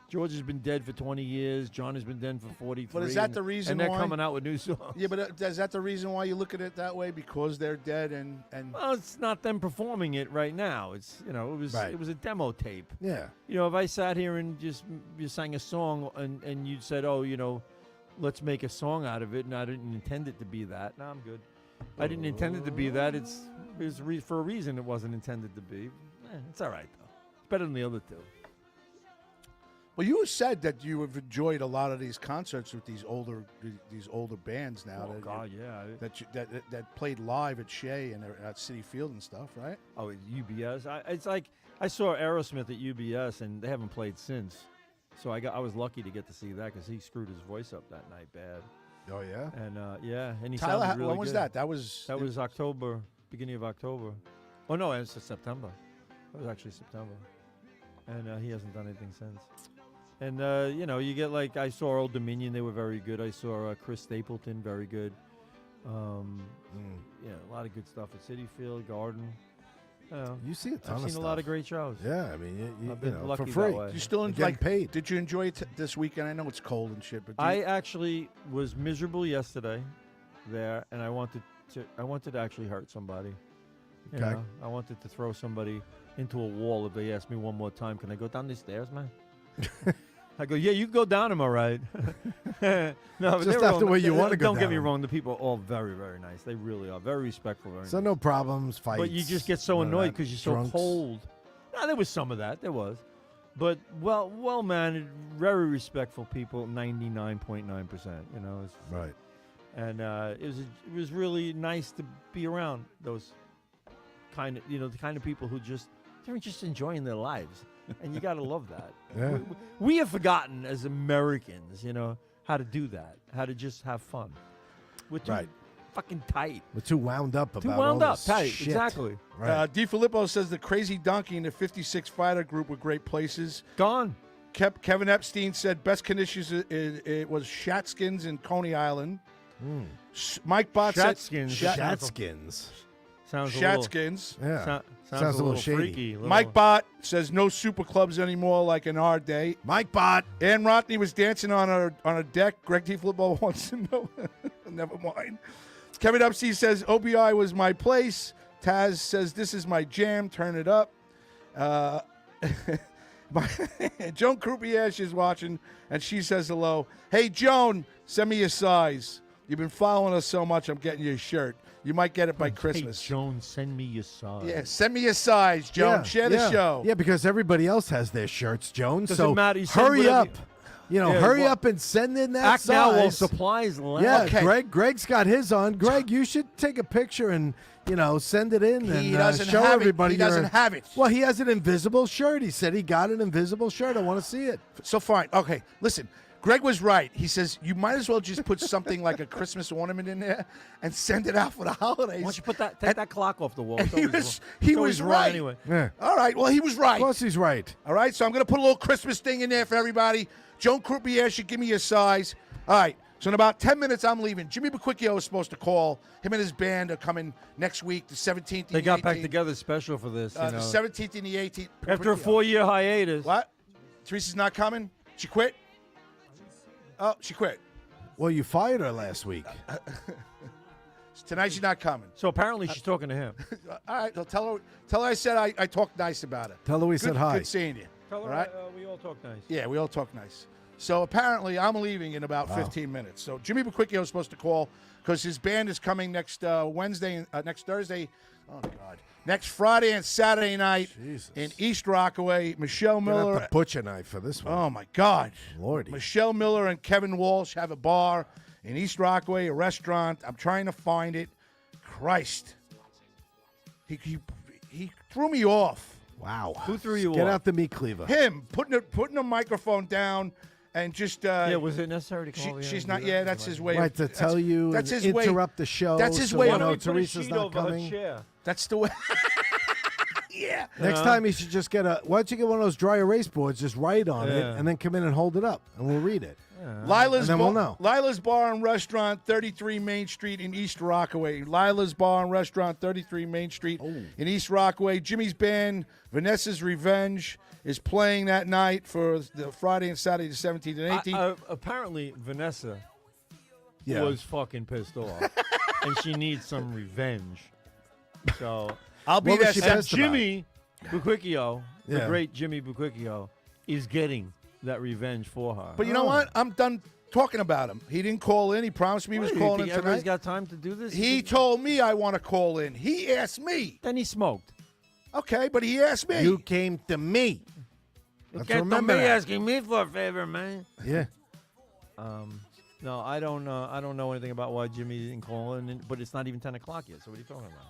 George has been dead for 20 years. John has been dead for 43. But is that the reason and they're why? coming out with new songs. Yeah, but is that the reason why you look at it that way? Because they're dead and Well, it's not them performing it right now. It's, you know, Right. it was a demo tape. Yeah. You know, if I sat here and you sang a song and you said, oh, you know, let's make a song out of it, and I didn't intend it to be that. No, I'm good. I didn't intend it to be that. It was for a reason it wasn't intended to be. It's all right, though. It's better than the other 2. Well, you said that you have enjoyed a lot of these concerts with these older bands now. Oh, God, yeah. That played live at Shea and at City Field and stuff, right? Oh, at UBS. It's like I saw Aerosmith at UBS, and they haven't played since. So I was lucky to get to see that because he screwed his voice up that night bad. Oh yeah. And and he Tyler, sounded really when was good. that? That was October, beginning of October. Oh no, it's September. It was actually September, and he hasn't done anything since. And you know, you get like I saw Old Dominion; they were very good. I saw Chris Stapleton, very good. Yeah, a lot of good stuff at City Field, Garden. You see a ton I've of seen stuff. a lot of great shows. Yeah, I mean, I've been lucky for free. that way. You still You're getting paid. Did you enjoy it this weekend? I know it's cold and shit, but I actually was miserable yesterday there, and I wanted to actually hurt somebody. You Okay. know, I wanted to throw somebody into a wall if they asked me one more time, can I go down these stairs, man? I go, yeah, you can go down them, all right. No, but Just after where you wanna go Don't get down me 'em. wrong. The people are all very, very nice. They really are. Very respectful. Very So nice. no problems, fights. But you just get so none of annoyed that. because you're so Drunks. cold. No, there was some of that. There was. But well mannered, very respectful people, 99.9%. You know, Right. and it was really nice to be around those the kind of people who they're just enjoying their lives, and you gotta love that. Yeah. We have forgotten as Americans, you know, how to do that, how to just have fun. We're too Right. fucking tight, We're too wound up about too all wound up, this tight. shit. Exactly. Right. DiFilippo says the Crazy Donkey and the 56 Fighter Group were great places. Gone. Kevin Epstein said best conditions it was Shatskins in Coney Island. Mike Bott said Shatskins. Shatskins. Sounds a little. Shatskins. Yeah. Sounds a little shady. freaky. Mike Bott says no super clubs anymore like in our day. Mike Bott. Ann Rothney was dancing on a deck. Greg DiFilippo wants to know. Never mind. Kevin Epstein says OBI was my place. Taz says this is my jam. Turn it up. Joan Croupier is watching, and she says hello. Hey, Joan, send me your size. You've been following us so much, I'm getting you a shirt. You might get it by Christmas. Hey, Joan, send me your size. Yeah, send me your size, Joan. Yeah, Share the yeah. show. Yeah, because everybody else has their shirts, Joan. Doesn't so matter. You send hurry whatever up. Yeah, Hurry well, up and send in that Act size. now while supplies last. Yeah, Okay. Greg's got his on. Greg, you should take a picture and send it in. He and doesn't show have it. everybody. He doesn't have it. Well, he has an invisible shirt. He said he got an invisible shirt. I want to see it. So fine. Okay, listen. Greg was right. He says you might as well just put something like a Christmas ornament in there and send it out for the holidays. Why don't you take that clock off the wall? And It's he always was- wrong. he It's always was wrong right. Anyway. Yeah. All right. Well, he was right. Of course, he's right. All right. So I'm going to put a little Christmas thing in there for everybody. Joan Croupier should give me a size. All right. So in about 10 minutes, I'm leaving. Jimmy Bequicchio is supposed to call. Him and his band are coming next week, the 17th and They the got 18th. back together special for this. The 17th and the 18th. After a Bequicchio. 4-year hiatus. What? Teresa's not coming? She quit? Oh, she quit. Well, you fired her last week. Tonight she's not coming. So apparently she's talking to him. All right. Well, tell her I said I talked nice about her. Tell her we Good, said hi. Good seeing you. Tell her All right? we all talk nice. Yeah, we all talk nice. So apparently I'm leaving in about 15 minutes. So Jimmy Bequicchio is supposed to call because his band is coming next Wednesday, next Thursday. Oh, God. Next Friday and Saturday night Jesus. in East Rockaway. Michelle Gonna have Miller. to butcher knife for this one. Oh, my God. Lordy. Michelle Miller and Kevin Walsh have a bar in East Rockaway, a restaurant. I'm trying to find it. Christ. He threw me off. Wow. Who threw you Get off? out the meat cleaver. Him putting a microphone down and just. Yeah, was it necessary to call you? She's and not. do that? Yeah, that's his way. Right, to tell you That's and his way. interrupt the show. That's his so way you of- know Why don't we put a Teresa's sheet not over her coming. chair? That's the way. Yeah. Next time you should just get why don't you get one of those dry erase boards, just write on it, Yeah. and then come in and hold it up, and we'll read it. Lila's, And then we'll know. Lila's Bar and Restaurant, 33 Main Street in East Rockaway. Lila's Bar and Restaurant, 33 Main Street in East Rockaway. Jimmy's band, Vanessa's Revenge, is playing that night for the Friday and Saturday, the 17th and 18th. Apparently, Vanessa Yeah. was fucking pissed off, and she needs some revenge. So, I'll be What there. was she Sat- pissed about? Jimmy Buquicchio, the Yeah. great Jimmy Buquicchio, is getting that revenge for her. But you know what? I'm done talking about him. He didn't call in. He promised me he was You calling think in everybody's tonight. got time to do this? He told me I want to call in. He asked me. Then he smoked. Okay, but he asked me. You came to me. Let's Get to remember me that. asking me for a favor, man. Yeah. No, I don't know anything about why Jimmy didn't call in, but it's not even 10 o'clock yet. So what are you talking about?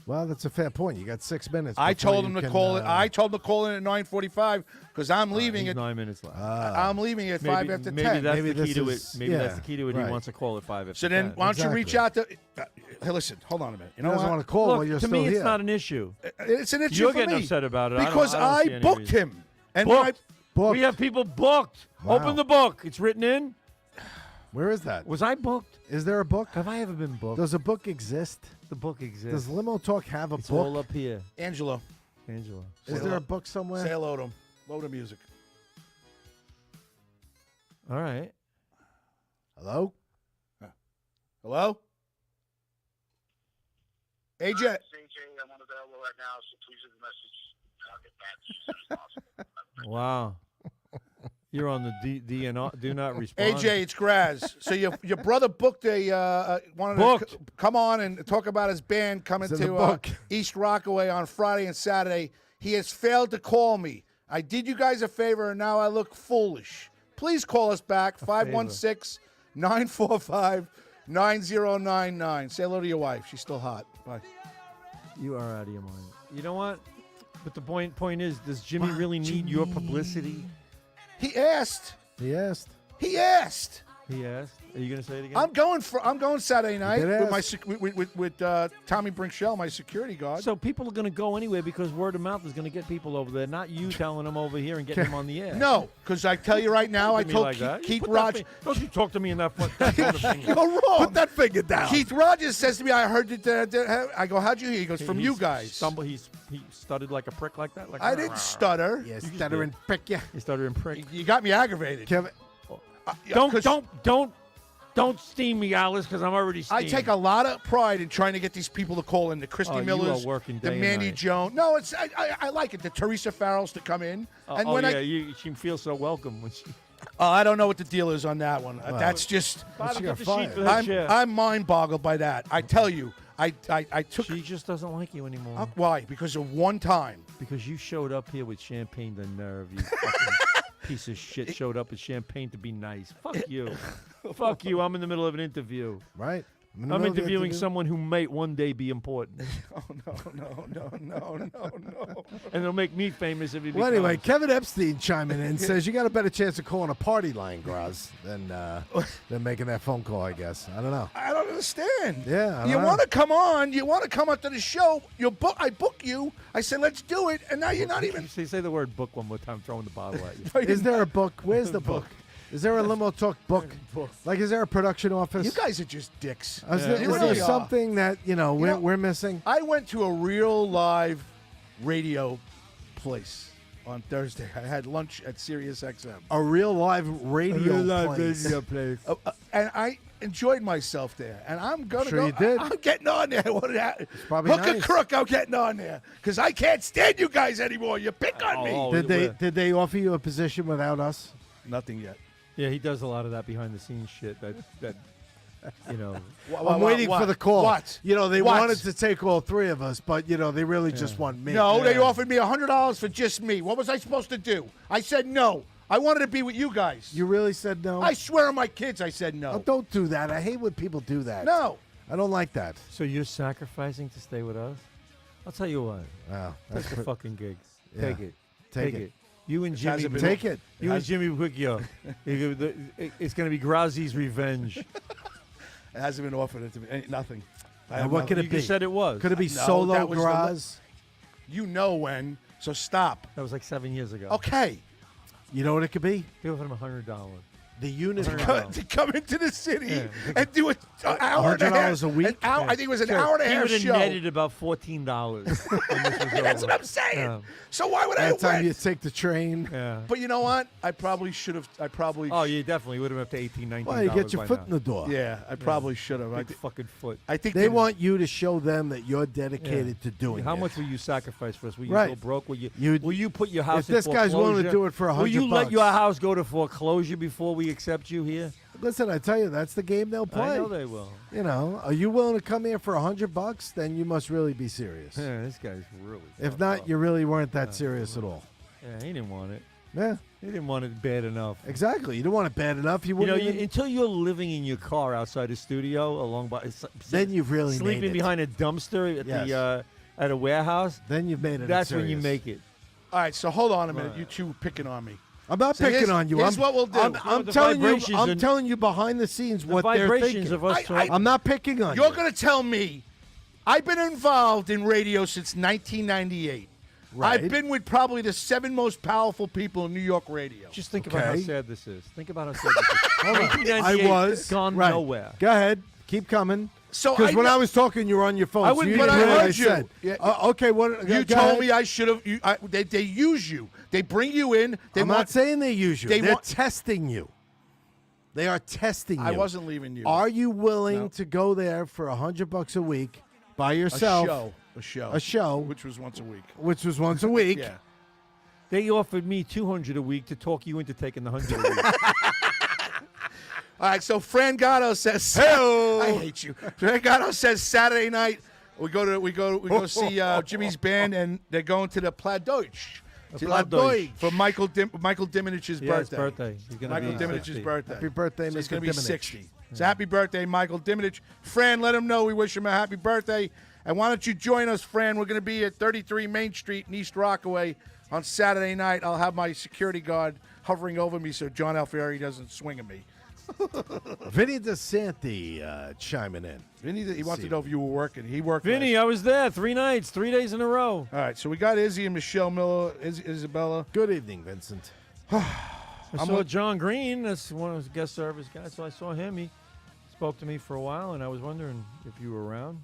Well, that's a fair point. You got 6 minutes. I before told you him to can, call it. I told him to call in at 9:45 because I'm leaving He's at 9 minutes left. I'm leaving at 5 after maybe 10. That's Maybe the key this to is- it. Maybe that's yeah, the key to it. right. He wants to call at 5 after So then, 10. why don't you reach Exactly. out to? Hey, listen, hold on a minute. You He know doesn't what? want to call Look, while you're to still me, here. it's not an issue. It's an issue You're for getting me upset about it. because I don't see I any booked reason. him. And when I, Booked. Booked. We have people booked. Wow. Open the book. It's written in. Where is that? Was I booked? Is there a book? Have I ever been booked? Does a book exist? The book exists. Does Limo Talk have a it's book? all up here, Angelo, Angela. Is there a book somewhere? say hello to him. Load the music. All right. Hello? Hello, AJ. CJ, I'm unavailable right now, so please leave a message. I'll get back to you as soon as possible. Wow. You're on the DNR. Do not respond. AJ, it's Graz. So your brother booked wanted Booked. to come on and talk about his band coming It's in to the book. East Rockaway on Friday and Saturday. He has failed to call me. I did you guys a favor, and now I look foolish. Please call us back, 516-945-9099. Say hello to your wife. She's still hot. Bye. You are out of your mind. You know what? But the point is, does Jimmy really need your publicity? He asked. He asked. He asked. He asked. Are you going to say it again? I'm going Saturday night did with my ask. with Tommy Brinkshell, my security guard. So people are going to go anyway because word of mouth is going to get people over there, not you telling them over here and getting them on the air. No, because I tell you right now, I Look at me told like that. You Keith put that Rogers. thing- Don't you talk to me in that kind of thing. You're wrong. Put that finger down. Keith Rogers says to me, "I heard that." I go, "How'd you hear?" He goes, "From you guys." He stuttered like a prick like that. Like I didn't stutter. Yes, just stuttering prick you. He stuttered and prick. You got me aggravated. Kevin, Yeah, Don't 'cause don't steam me, Alice, because I'm already steamed. I take a lot of pride in trying to get these people to call in. The Christy Oh, you Millers, are working the day and Mandy night. Jones. No, it's I like it. The Teresa Farrells to come in, and when she feels so welcome when she. I don't know what the deal is on that one. That's just Bottom, got get the fired. sheet for her chair. I'm mind boggled by that. I tell you, I took She just doesn't like you anymore why because of one time. because you showed up here with champagne. The nerve, you fucking piece of shit, showed up with champagne to be nice. Fuck you. Fuck you. I'm in the middle of an interview. right? I'm interviewing someone who might one day be important, Oh no. and it'll make me famous if he Well, becomes. anyway, Kevin Epstein chiming in says you got a better chance of calling a party line, Graz, than making that phone call. I guess I don't know. I don't understand. Yeah, I you don't want know. to come on? You want to come up to the show? I book you. I said let's do it, and now you're not even. Say the word book one more time, throwing the bottle at you. Is there a book? Where's the book? Is there a Limo Talk book? Like, is there a production office? You guys are just dicks. Is there, You is really there are. something that we're missing? I went to a real live radio place on Thursday. I had lunch at Sirius XM. A real live radio place. And I enjoyed myself there. And I'm gonna Sure go. you did. I'm getting on there. What that? probably Hook and nice. crook. I'm getting on there because I can't stand you guys anymore. You pick on me. Oh, Did they offer you a position without us? Nothing yet. Yeah, he does a lot of that behind the scenes shit. That you know. I'm waiting for the call. What? They What? wanted to take all three of us, but they really just want me. No, they offered me $100 for just me. What was I supposed to do? I said no. I wanted to be with you guys. You really said no? I swear on my kids, I said no. Oh, don't do that. I hate when people do that. No. I don't like that. So you're sacrificing to stay with us? I'll tell you what. Wow, Take the fucking gigs. Yeah. Take it. Take it. You and Jimmy. hasn't been- Take it. You and Jimmy Quicchio. It's going to be Grazi's revenge. It hasn't been offered to me. Nothing. And what could You it be? just said it was. Could it be No, Solo that was the Graz? You know when, so stop. That was like 7 years ago. Okay. You know what it could be? They offered him $100. The unit. To come into the city Yeah. and do an hour and a half. $100 a week? An hour, I think it was an Sure. hour and a He half would have show. netted about $14 when this was That's over. what I'm saying. Yeah. So why would By I the time win? you take the train. Yeah. But you know what? I probably should have. Oh, you definitely would have up to $18, $19. Well, you get your by foot now. in the door. Yeah, I probably should have. Big fucking foot. I think They want you to show them that you're dedicated Yeah. to doing How it. much will you sacrifice for us? Will you Right. go broke? Will You'd- you put your house If in this guy's willing to foreclosure? do it for Will you $100 let your bucks. house go to foreclosure before we accept you here? Listen, I tell you, that's the game they'll play. I know they will. You know, are you willing to come here for $100? Then you must really be serious. Yeah, this guy's really. If fucked not, up. you really weren't that serious at all. Yeah, he didn't want it. Yeah, He didn't want it bad enough. exactly. You don't want it bad enough. You You know, wouldn't. even, until you're living in your car outside the studio, along by then you've really made sleeping it. behind a dumpster at Yes. the at a warehouse. Then you've made it. That's when you serious. make it. All right, so hold on a minute. Right. You two picking on me. I'm not So picking here's- on you. here's I'm, what we'll do. I'm The telling you. vibrations I'm and- telling you behind the scenes The what they're vibrations thinking. of us I- talking. I'm not picking on You're you. going to tell me I've been involved in radio since 1998. Right. I've been with probably the 7 most powerful people in New York radio. Just think about how Okay. sad this is. Think about how sad this is. Hold on. I 1998 was gone right. nowhere. Go ahead. Keep coming. So Because when know- I was talking, you were on your phone. I so wouldn't- you but didn't I hear what heard you. said. Yeah. Okay. What? You go told ahead. me I should have. They use you. They bring you in. They I'm want. not saying they use you. they They're want- testing you. They are testing you. I wasn't leaving you. Are you willing No. to go there for $100 a week by a yourself? show. A show. A show. Which was once a week. Which was once a week. Yeah. They offered me $200 a week to talk you into taking the $100 a week. All right. So Fran Gatto says. Hey-o. I hate you. Fran Gatto says Saturday night we go see Jimmy's band and they're going to the Plattdeutsch. To Plattdeutsch. for Michael Diminich's Yeah, his birthday. birthday. He's gonna Michael be Diminich's 60. birthday. Happy birthday, So he's Mr. going to be Diminich. 60. So happy birthday, Michael Diminich. Fran, let him know we wish him a happy birthday. And why don't you join us, Fran? We're going to be at 33 Main Street in East Rockaway on Saturday night. I'll have my security guard hovering over me so John Alfieri doesn't swing at me. Vinny DeSanti chiming in. Vinny, he wants to know if you were working. He worked. Vinny, last- I was there 3 nights, 3 days in a row. All right, so we got Izzy and Michelle Miller, Isabella. Good evening, Vincent. I saw John Green. That's one of his guest service guys. So I saw him. He spoke to me for a while, and I was wondering if you were around.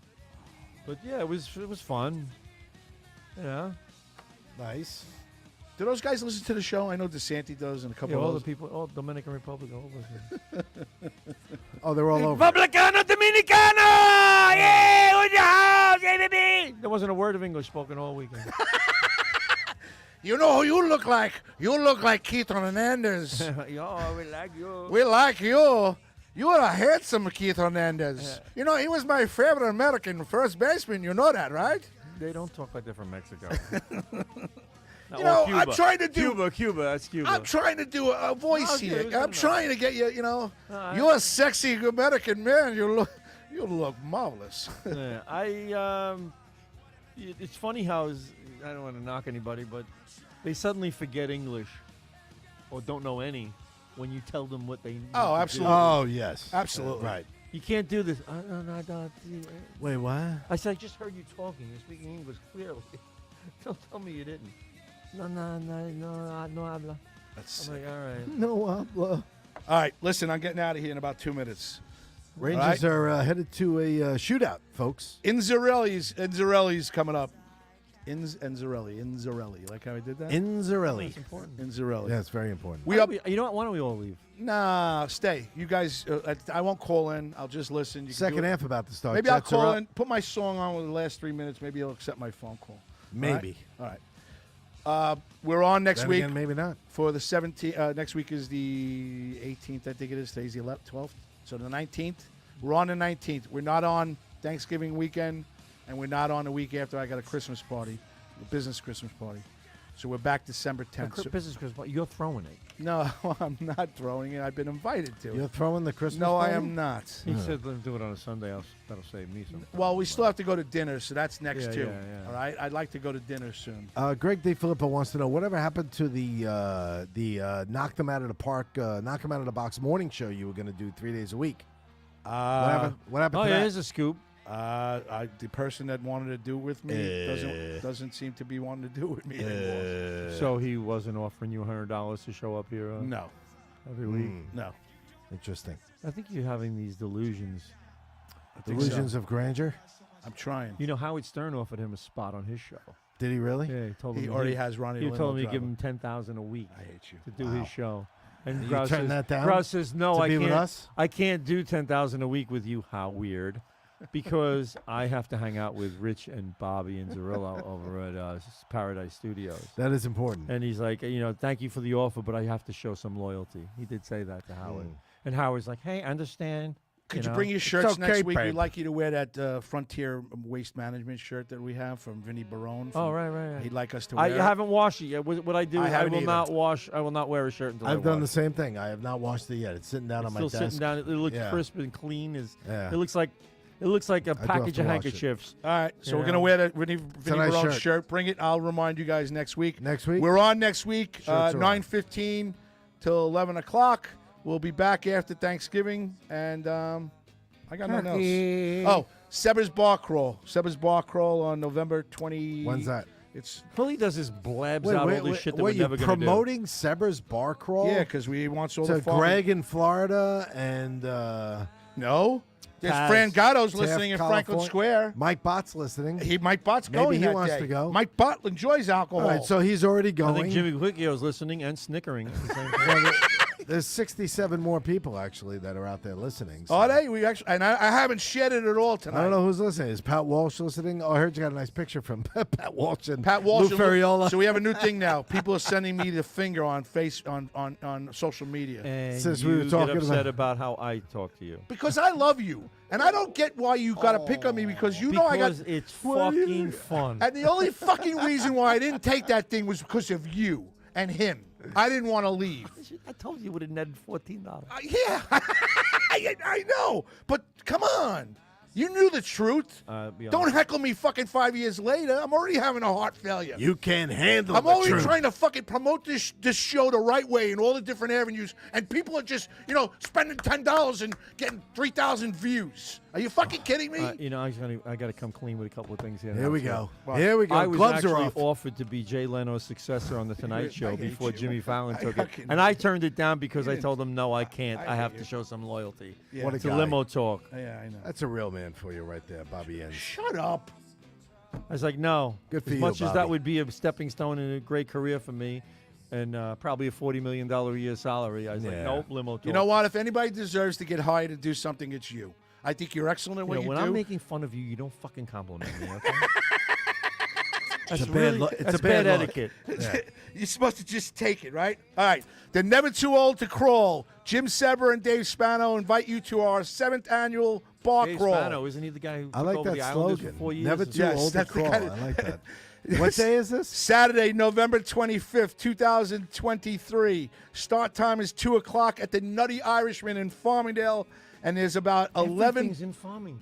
But yeah, it was fun. Yeah, Nice. Do those guys listen to the show? I know DeSanti does and a couple yeah, all of the those. people, all Dominican Republic, all of us. Oh, they're all over. Republicano Dominicano! Yeah, on your house, yeah, baby. There wasn't a word of English spoken all weekend. You know who you look like? You look like Keith Hernandez. Yo, we like you. We like you. You are a handsome Keith Hernandez. You know, he was my favorite American first baseman. You know that, right? They don't talk like they're from Mexico. You know, I'm trying to do. Cuba. That's Cuba. I'm trying to do a voice Okay, here. it was I'm good trying to get you. You know, I- you're a sexy American man. You look marvelous. Yeah, it's funny how I don't want to knock anybody, but they suddenly forget English or don't know any when you tell them what they need Oh, to do. absolutely. Oh, yes. Absolutely. Right. You can't do this. Wait, what? I said, I just heard you talking. You're speaking English clearly. Don't tell me you didn't. No habla. That's I'm like, all right. No habla. all right. Listen, I'm getting out of here in about 2 minutes. Rangers Right. are headed to a shootout, folks. Inzarelli's coming up. Inzarelli. You like how I did that? Inzarelli. It's important. Inzarelli. Yeah, it's very important. We up. You know what? Why don't we all leave? Nah, stay. You guys, I won't call in. I'll just listen. You can Second do it. half about to start. Maybe I'll Jets are call up. in, put my song on with the last 3 minutes. Maybe he'll accept my phone call. Maybe. All right. We're on next Then week again, maybe not. for the 17th. Next week is the 18th, I think it is. Today's the 11th, 12th. So the 19th. We're on the 19th. We're not on Thanksgiving weekend, and we're not on the week after I got a Christmas party, a business Christmas party. So we're back December 10th. So, Business Christmas. You're throwing it. no, I'm not throwing it. I've been invited to. You're throwing the Christmas No, I party? am not. He said, "Let's do it on a Sunday. That'll save me some." Well, we still have to go to dinner, so that's next Yeah, too. yeah. All right, I'd like to go to dinner soon. Greg DeFilippo wants to know whatever happened to the knock them out of the park, knock them out of the box morning show you were going to do 3 days a week. What happened? What happened Oh to yeah, that? here's a scoop. The person that wanted to do it with me doesn't seem to be wanting to do it with me anymore. So he wasn't offering you $100 to show up here No, every week. no. Interesting. I think you're having these delusions. I think so. Delusions of grandeur. I'm trying. You know, Howard Stern offered him a spot on his show. Did he really? Yeah, he told him He already has Ronnie. He the told Limo him to give Driver. him $10,000 a week I hate you. to do his show. And You Grouse turned says, that down Grouse says, "No, to I be can't. with us? I can't do $10,000 a week with you. How weird." Because I have to hang out with Rich and Bobby and Zarilla over at Paradise Studios. That is important. And he's like, thank you for the offer, but I have to show some loyalty. He did say that to Howard. And Howard's like, hey, I understand. Could you know. bring your shirts okay, next week? babe. We'd like you to wear that Frontier Waste Management shirt that we have from Vinny Barone. Oh, right. He'd like us to wear I it. haven't washed it yet. What I do I is I haven't will either. not wash. I will not wear a shirt until I've I done the wash. same thing. I have not washed it yet. It's sitting down It's on my still desk. sitting down. It looks Yeah. crisp and clean. Yeah. It looks like a have package to of wash it. handkerchiefs. All right, so You we're going to know. wear the Vinny nice Barone shirt. shirt. Bring it. I'll remind you guys next week. Next week? We're on next week, Shirts are on. 9:15 till 11 o'clock. We'll be back after Thanksgiving, and I got nothing else. Oh, Seber's Bar Crawl. Seber's Bar Crawl on November 20. When's that? It's All he does is blabs out all this shit that we're wait, never you going to do. promoting Seber's Bar Crawl? yeah, because we wants all to the fun. Greg in Florida and No, there's Taz. Fran Gatto's Taft, listening in Franklin California. Square. Mike Bott's listening. Mike Bott's Maybe going he that wants day. to go. Mike Bott enjoys alcohol. All right, so he's already I going. think Jimmy Quicchio's listening and snickering. At the same time. Well, there's 67 more people actually that are out there listening. so- Are they? We actually, and I haven't shared it at all tonight. I don't know who's listening. Is Pat Walsh listening? Oh, I heard you got a nice picture from Pat Walsh and Pat Walsh. Lou Ferriola. So we have a new thing now. People are sending me the finger on on social media And Since you we were get talking upset about how I talk to you. because I love you, and I don't get why you got to pick on me because you know I got. Because it's fucking fun. And the only fucking reason why I didn't take that thing was because of you and him. I didn't want to leave. I told you it would have netted $14. Yeah, I know, but come on. You knew the truth. Be Don't honest. heckle me fucking 5 years later. I'm already having a heart failure. You can't handle I'm the only truth. trying to fucking promote this show the right way in all the different avenues, and people are just, spending $10 and getting 3,000 views. Are you fucking kidding me? I got to come clean with a couple of things here. Here we now, go. too. Here we go. I was Gloves actually are off. offered to be Jay Leno's successor on the Tonight Show hate before you. Jimmy Fallon I took it, fucking and I turned it down because I didn't- told him no, I can't. I I have hate to you. show some loyalty. Yeah. What a It's a guy. limo talk. Yeah, I know. That's a real man for you right there, Bobby Enns. Shut up. I was like, no. Good for as you, much as that Bobby. would be a stepping stone in a great career for me, and probably a $40 million a year salary, I was like, Yeah. nope, limo talk. You know what? If anybody deserves to get hired to do something, it's you. I think you're excellent at what you when do. I'm making fun of you, you don't fucking compliment me, okay? That's a bad really, look. It's that's a bad look. etiquette. You're supposed to just take it, right? All right. They're never too old to crawl. Jim Sever and Dave Spano invite you to our 7th annual bar Dave crawl. Spano, isn't he the guy who I took like over that the Islanders slogan. for 4 years? Never too Yes, old to that's the crawl. kind of- I like that. What day is this? Saturday, November 25th, 2023. Start time is 2 o'clock at the Nutty Irishman in Farmingdale. And there's about 11. Everything's in farming.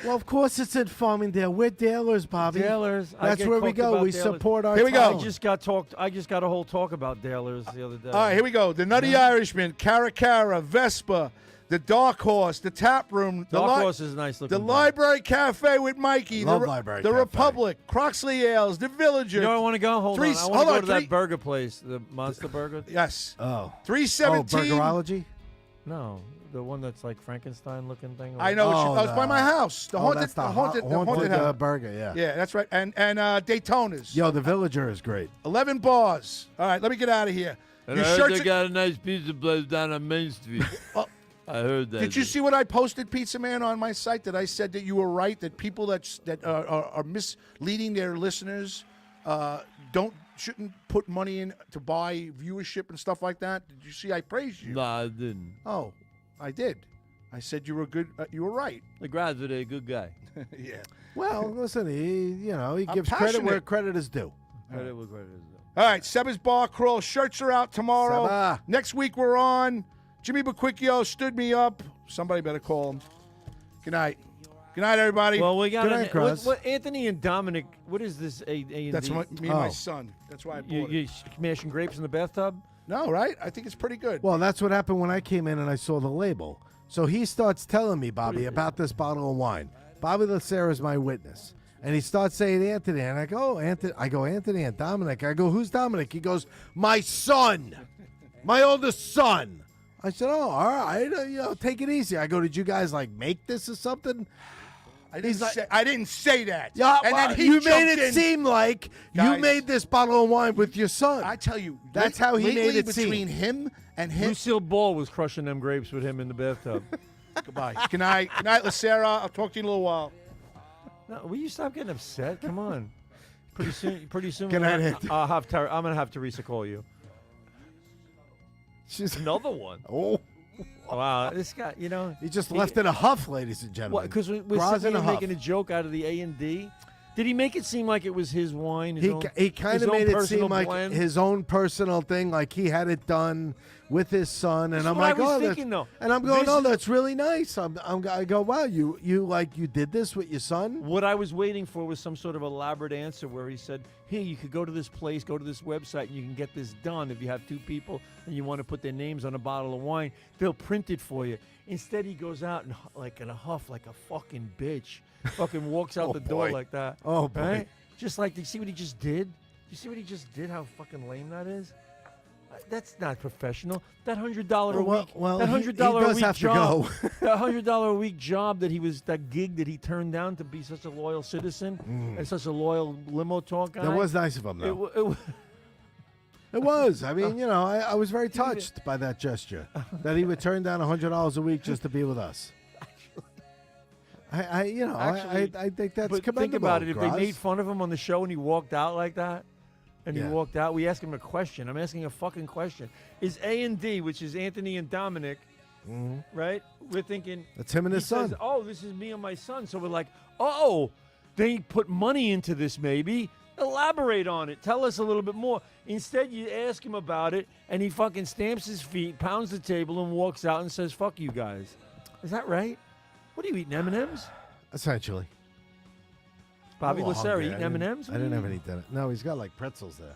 Well, of course it's in Farmingdale. We're Dalers, Bobby. Dalers. I That's get where we talked go. about We Dalers. support our Here we go. town. I just got a whole talk about Dalers the other day. All right, here we go. The Nutty Irishman, Cara Cara, Vespa, the Dark Horse, the Tap Room, the Dark Horse is a nice looking. The Library Cafe with Mikey, Love the, Library the Cafe. Republic, Croxley Ales, the Villager. You know where I want to go? Hold Three- on. I want hold to go on, to three- that burger place, the Monster Burger. Yes. Oh. 317. Burgerology? No, the one that's like Frankenstein looking thing. I know. Oh, it's by my house. The haunted, that's the haunted haunted house. burger, yeah. Yeah, that's right. And Daytona's. Yo, the Villager is great. 11 bars. All right, let me get out of here. And Your I heard shirts they are- got a nice pizza place down on Main Street. Oh. I heard that. Did you see what I posted, Pizza Man, on my site? That I said that you were right, that people that are misleading their listeners shouldn't put money in to buy viewership and stuff like that. Did you see? I praised you. No, I didn't. Oh, I did. I said you were good. You were right. The guy's a good guy. Yeah. Well, listen, he I'm gives credit where passionate. credit is due. Credit where credit is due. All right, Seba's Bar Crawl. Shirts are out tomorrow. Seba. Next week we're on. Jimmy Bequicchio stood me up. Somebody better call him. Good night. Good night, everybody. Well, we got Good night, Cross. what Anthony and Dominic. What is this? That's me and my son. That's why I bought you it. smashing grapes in the bathtub. No, right? I think it's pretty good. Well, that's what happened when I came in and I saw the label. So he starts telling me, Bobby, about this bottle of wine. Bobby Lacera is my witness. And he starts saying Anthony. And I go, Anthony and Dominic. I go, who's Dominic? He goes, my son. My oldest son. I said, oh, all right. Take it easy. I go, did you guys, make this or something? I didn't say that. Yeah, and well, then he you jumped made it in. seem like you Guys, made this bottle of wine with your son. I tell you, That's how he lately made it seem. between him and him. Lucille Ball was crushing them grapes with him in the bathtub. Goodbye. Good night. Good night, Lacera. I'll talk to you in a little while. No, will you stop getting upset? Come on. Pretty soon. Good night, Anthony. I'm gonna have Teresa call you. She's Another one. oh, Wow, this guy. he just left in a huff, ladies and gentlemen. Because we're Gras sitting in a here huff. making a joke out of the A&D. Did he make it seem like it was his wine? He kind his of own made it personal seem like blend? his own personal thing, like he had it done with his son, and That's I'm what I like, was oh, thinking, though. and I'm going, This oh, is- that's really nice. I go, wow, you did this with your son? What I was waiting for was some sort of elaborate answer where he said, "Here, you could go to this place, go to this website, and you can get this done. If you have two people and you want to put their names on a bottle of wine, they'll print it for you." Instead, he goes out and in a huff, like a fucking bitch, fucking walks out Oh, the door boy. like that. Oh, boy. Right? Just like, do you see what he just did? Do you see what he just did? How fucking lame that is. That's not professional. That $100 a week. well, that he $100 a does week have to job. go. That $100 a week job that gig that he turned down to be such a loyal citizen and such a loyal limo talk guy. That was nice of him, though. It It was. I mean, I was very touched by that gesture that he would turn down $100 a week just to be with us. I think that's but commendable. think about it. If they Graz. made fun of him on the show and he walked out like that, and Yeah. he walked out, we asked him a question. I'm asking a fucking question. Is A&D, which is Anthony and Dominic, right? We're thinking That's him and he his son. says, "Oh, this is me and my son." So we're like, "Oh, they put money into this, maybe." Elaborate on it. Tell us a little bit more. Instead, you ask him about it, and he fucking stamps his feet, pounds the table, and walks out and says, "Fuck you guys." Is that right? What are you eating, M&Ms? Essentially. Bobby I'm a little Lacera hungry. eating M&Ms? I didn't have any dinner. No, he's got pretzels there.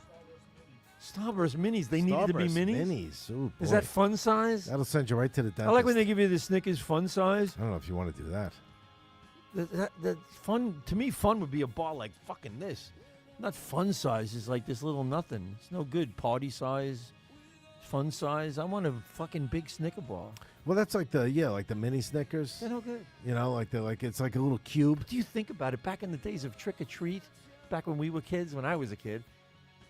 Starburst minis. They needed to be Starburst minis. Minis. Ooh, Is boy. that fun size? That'll send you right to the dentist. I like when they give you the Snickers fun size. I don't know if you want to do that. That fun to me. Fun would be a bar like fucking this. Not fun size. It's like this little nothing. It's no good. Party size, fun size. I want a fucking big Snicker bar. Well, that's like the mini Snickers. They're no good. It's like a little cube. Do you think about it? Back in the days of trick or treat, back when we were kids, when I was a kid,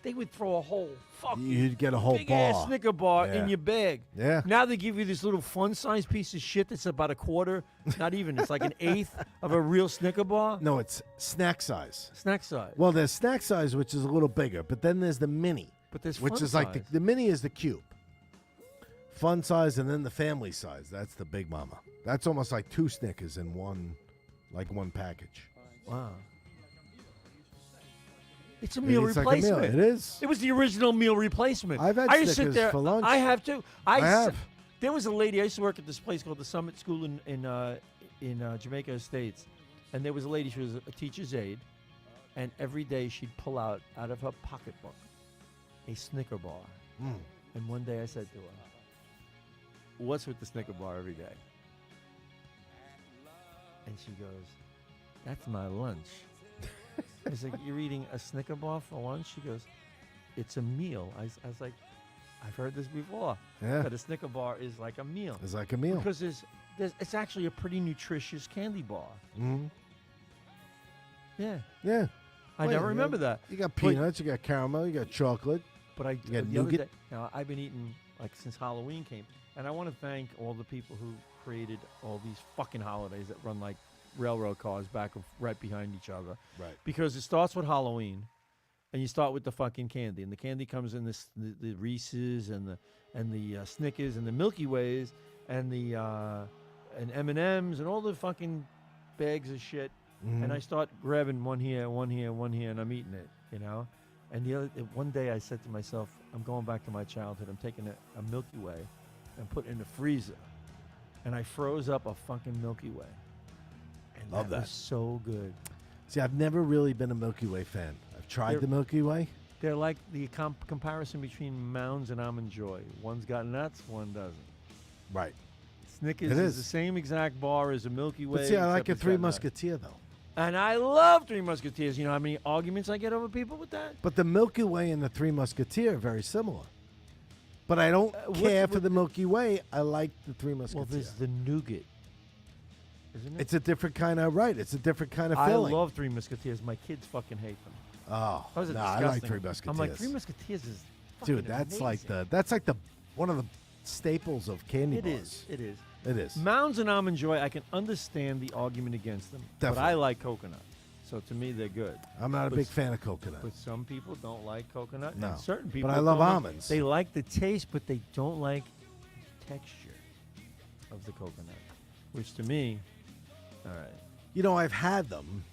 they would throw a whole fucking You'd get a whole big ass bar. Snicker bar Yeah. in your bag. Yeah. Now they give you this little fun size piece of shit that's about a quarter, not even. It's like an eighth of a real Snicker bar. No, it's snack size. Snack size. Well, there's snack size, which is a little bigger, but then there's the mini, But there's which fun is like size. the mini is the cube. Fun size, and then the family size. That's the big mama. That's almost like two Snickers in one package. Wow. It's a meal It's like a meal. replacement. It is. It was the original meal replacement. I've had I used to Snickers sit there. for lunch. I have too. I have. There was a lady. I used to work at this place called the Summit School in Jamaica Estates, and there was a lady. She was a teacher's aide, and every day she'd pull out of her pocketbook a Snicker bar. Mm. And one day I said to her, "What's with the Snicker bar every day?" And she goes, "That's my lunch." I was like, "You're eating a Snicker bar for lunch?" She goes, "It's a meal." I was like, "I've heard this before. Yeah. That a Snicker bar is like a meal." It's like a meal. Because it's actually a pretty nutritious candy bar. hmm Yeah. Yeah. I Well, never yeah, remember that. You got But- peanuts, you got caramel, you got chocolate. But I got the other nougat? day, now I've been eating like since Halloween came, and I want to thank all the people who created all these fucking holidays that run like railroad cars right behind each other. Right. Because it starts with Halloween, and you start with the fucking candy, and the candy comes in the Reese's and the Snickers and the Milky Ways and the and M&Ms and all the fucking bags of shit. Mhm. And I start grabbing one here, one here, one here, and I'm eating it, you know. And one day I said to myself, I'm going back to my childhood. I'm taking a Milky Way and putting it in the freezer. And I froze up a fucking Milky Way. And Love that. was so good. See, I've never really been a Milky Way fan. I've tried the Milky Way. They're like the comparison between Mounds and Almond Joy. One's got nuts, one doesn't. Right. Snickers It is is. the same exact bar as a Milky Way. But see, I like except a it's Three got nuts. Musketeer, though. And I love Three Musketeers. You know how many arguments I get over people with that? But the Milky Way and the Three Musketeer are very similar. But I don't care for the Milky Way. I like the Three Musketeer. Well, there's the nougat, isn't it? It's a different kind of It's a different kind of I filling. love Three Musketeers. My kids fucking hate them. Oh, Those are no, I like disgusting. Three Musketeers. I'm like, Three Musketeers is fucking Dude, that's like amazing. the one of the staples of candy It bars. is. It is. It is. Mounds and Almond Joy, I can understand the argument against them. But I Definitely. like coconut. So to me, they're good. I'm not a But big fan of coconut. But some people don't like coconut. No. And certain But people I love don't. almonds. They like the taste, but they don't like the texture of the coconut. Which to me, all right. You know, I've had them.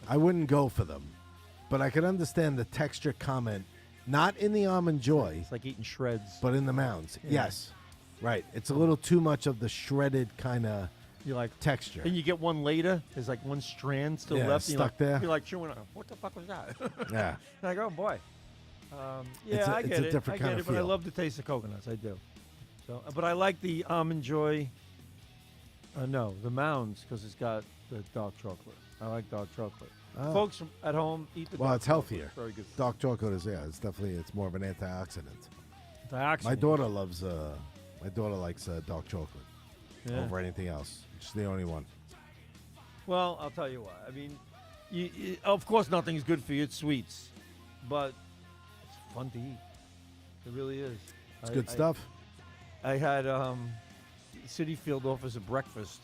I wouldn't go for them. But I could understand the texture comment, not in the Almond Joy, It's like eating shreds. but in the Mounds. Yeah. Yes. Right. It's a little too much of the shredded kind of You like texture. And you get one later. There's like one strand still Yeah, left. and stuck there. You're like chewing on. What the fuck was that? Yeah. Like, oh boy. Yeah, It's a- I it's get a it. different I get kind it, of but I feel. love the taste of coconuts. I do. So, but I like the Almond Joy. No, the Mounds because it's got the dark chocolate. I like dark chocolate. Ah. Folks at home eat the. Well, dark it's chocolate. healthier. It's very good. Dark chocolate is, yeah, it's definitely, it's more of an antioxidant. Dioxin. My daughter loves, my daughter likes dark chocolate Yeah. over anything else. She's the only one. Well, I'll tell you what. I mean, of course, nothing's good for you. It's sweets, but it's fun to eat. It really is. It's good stuff. I had City Field offers a breakfast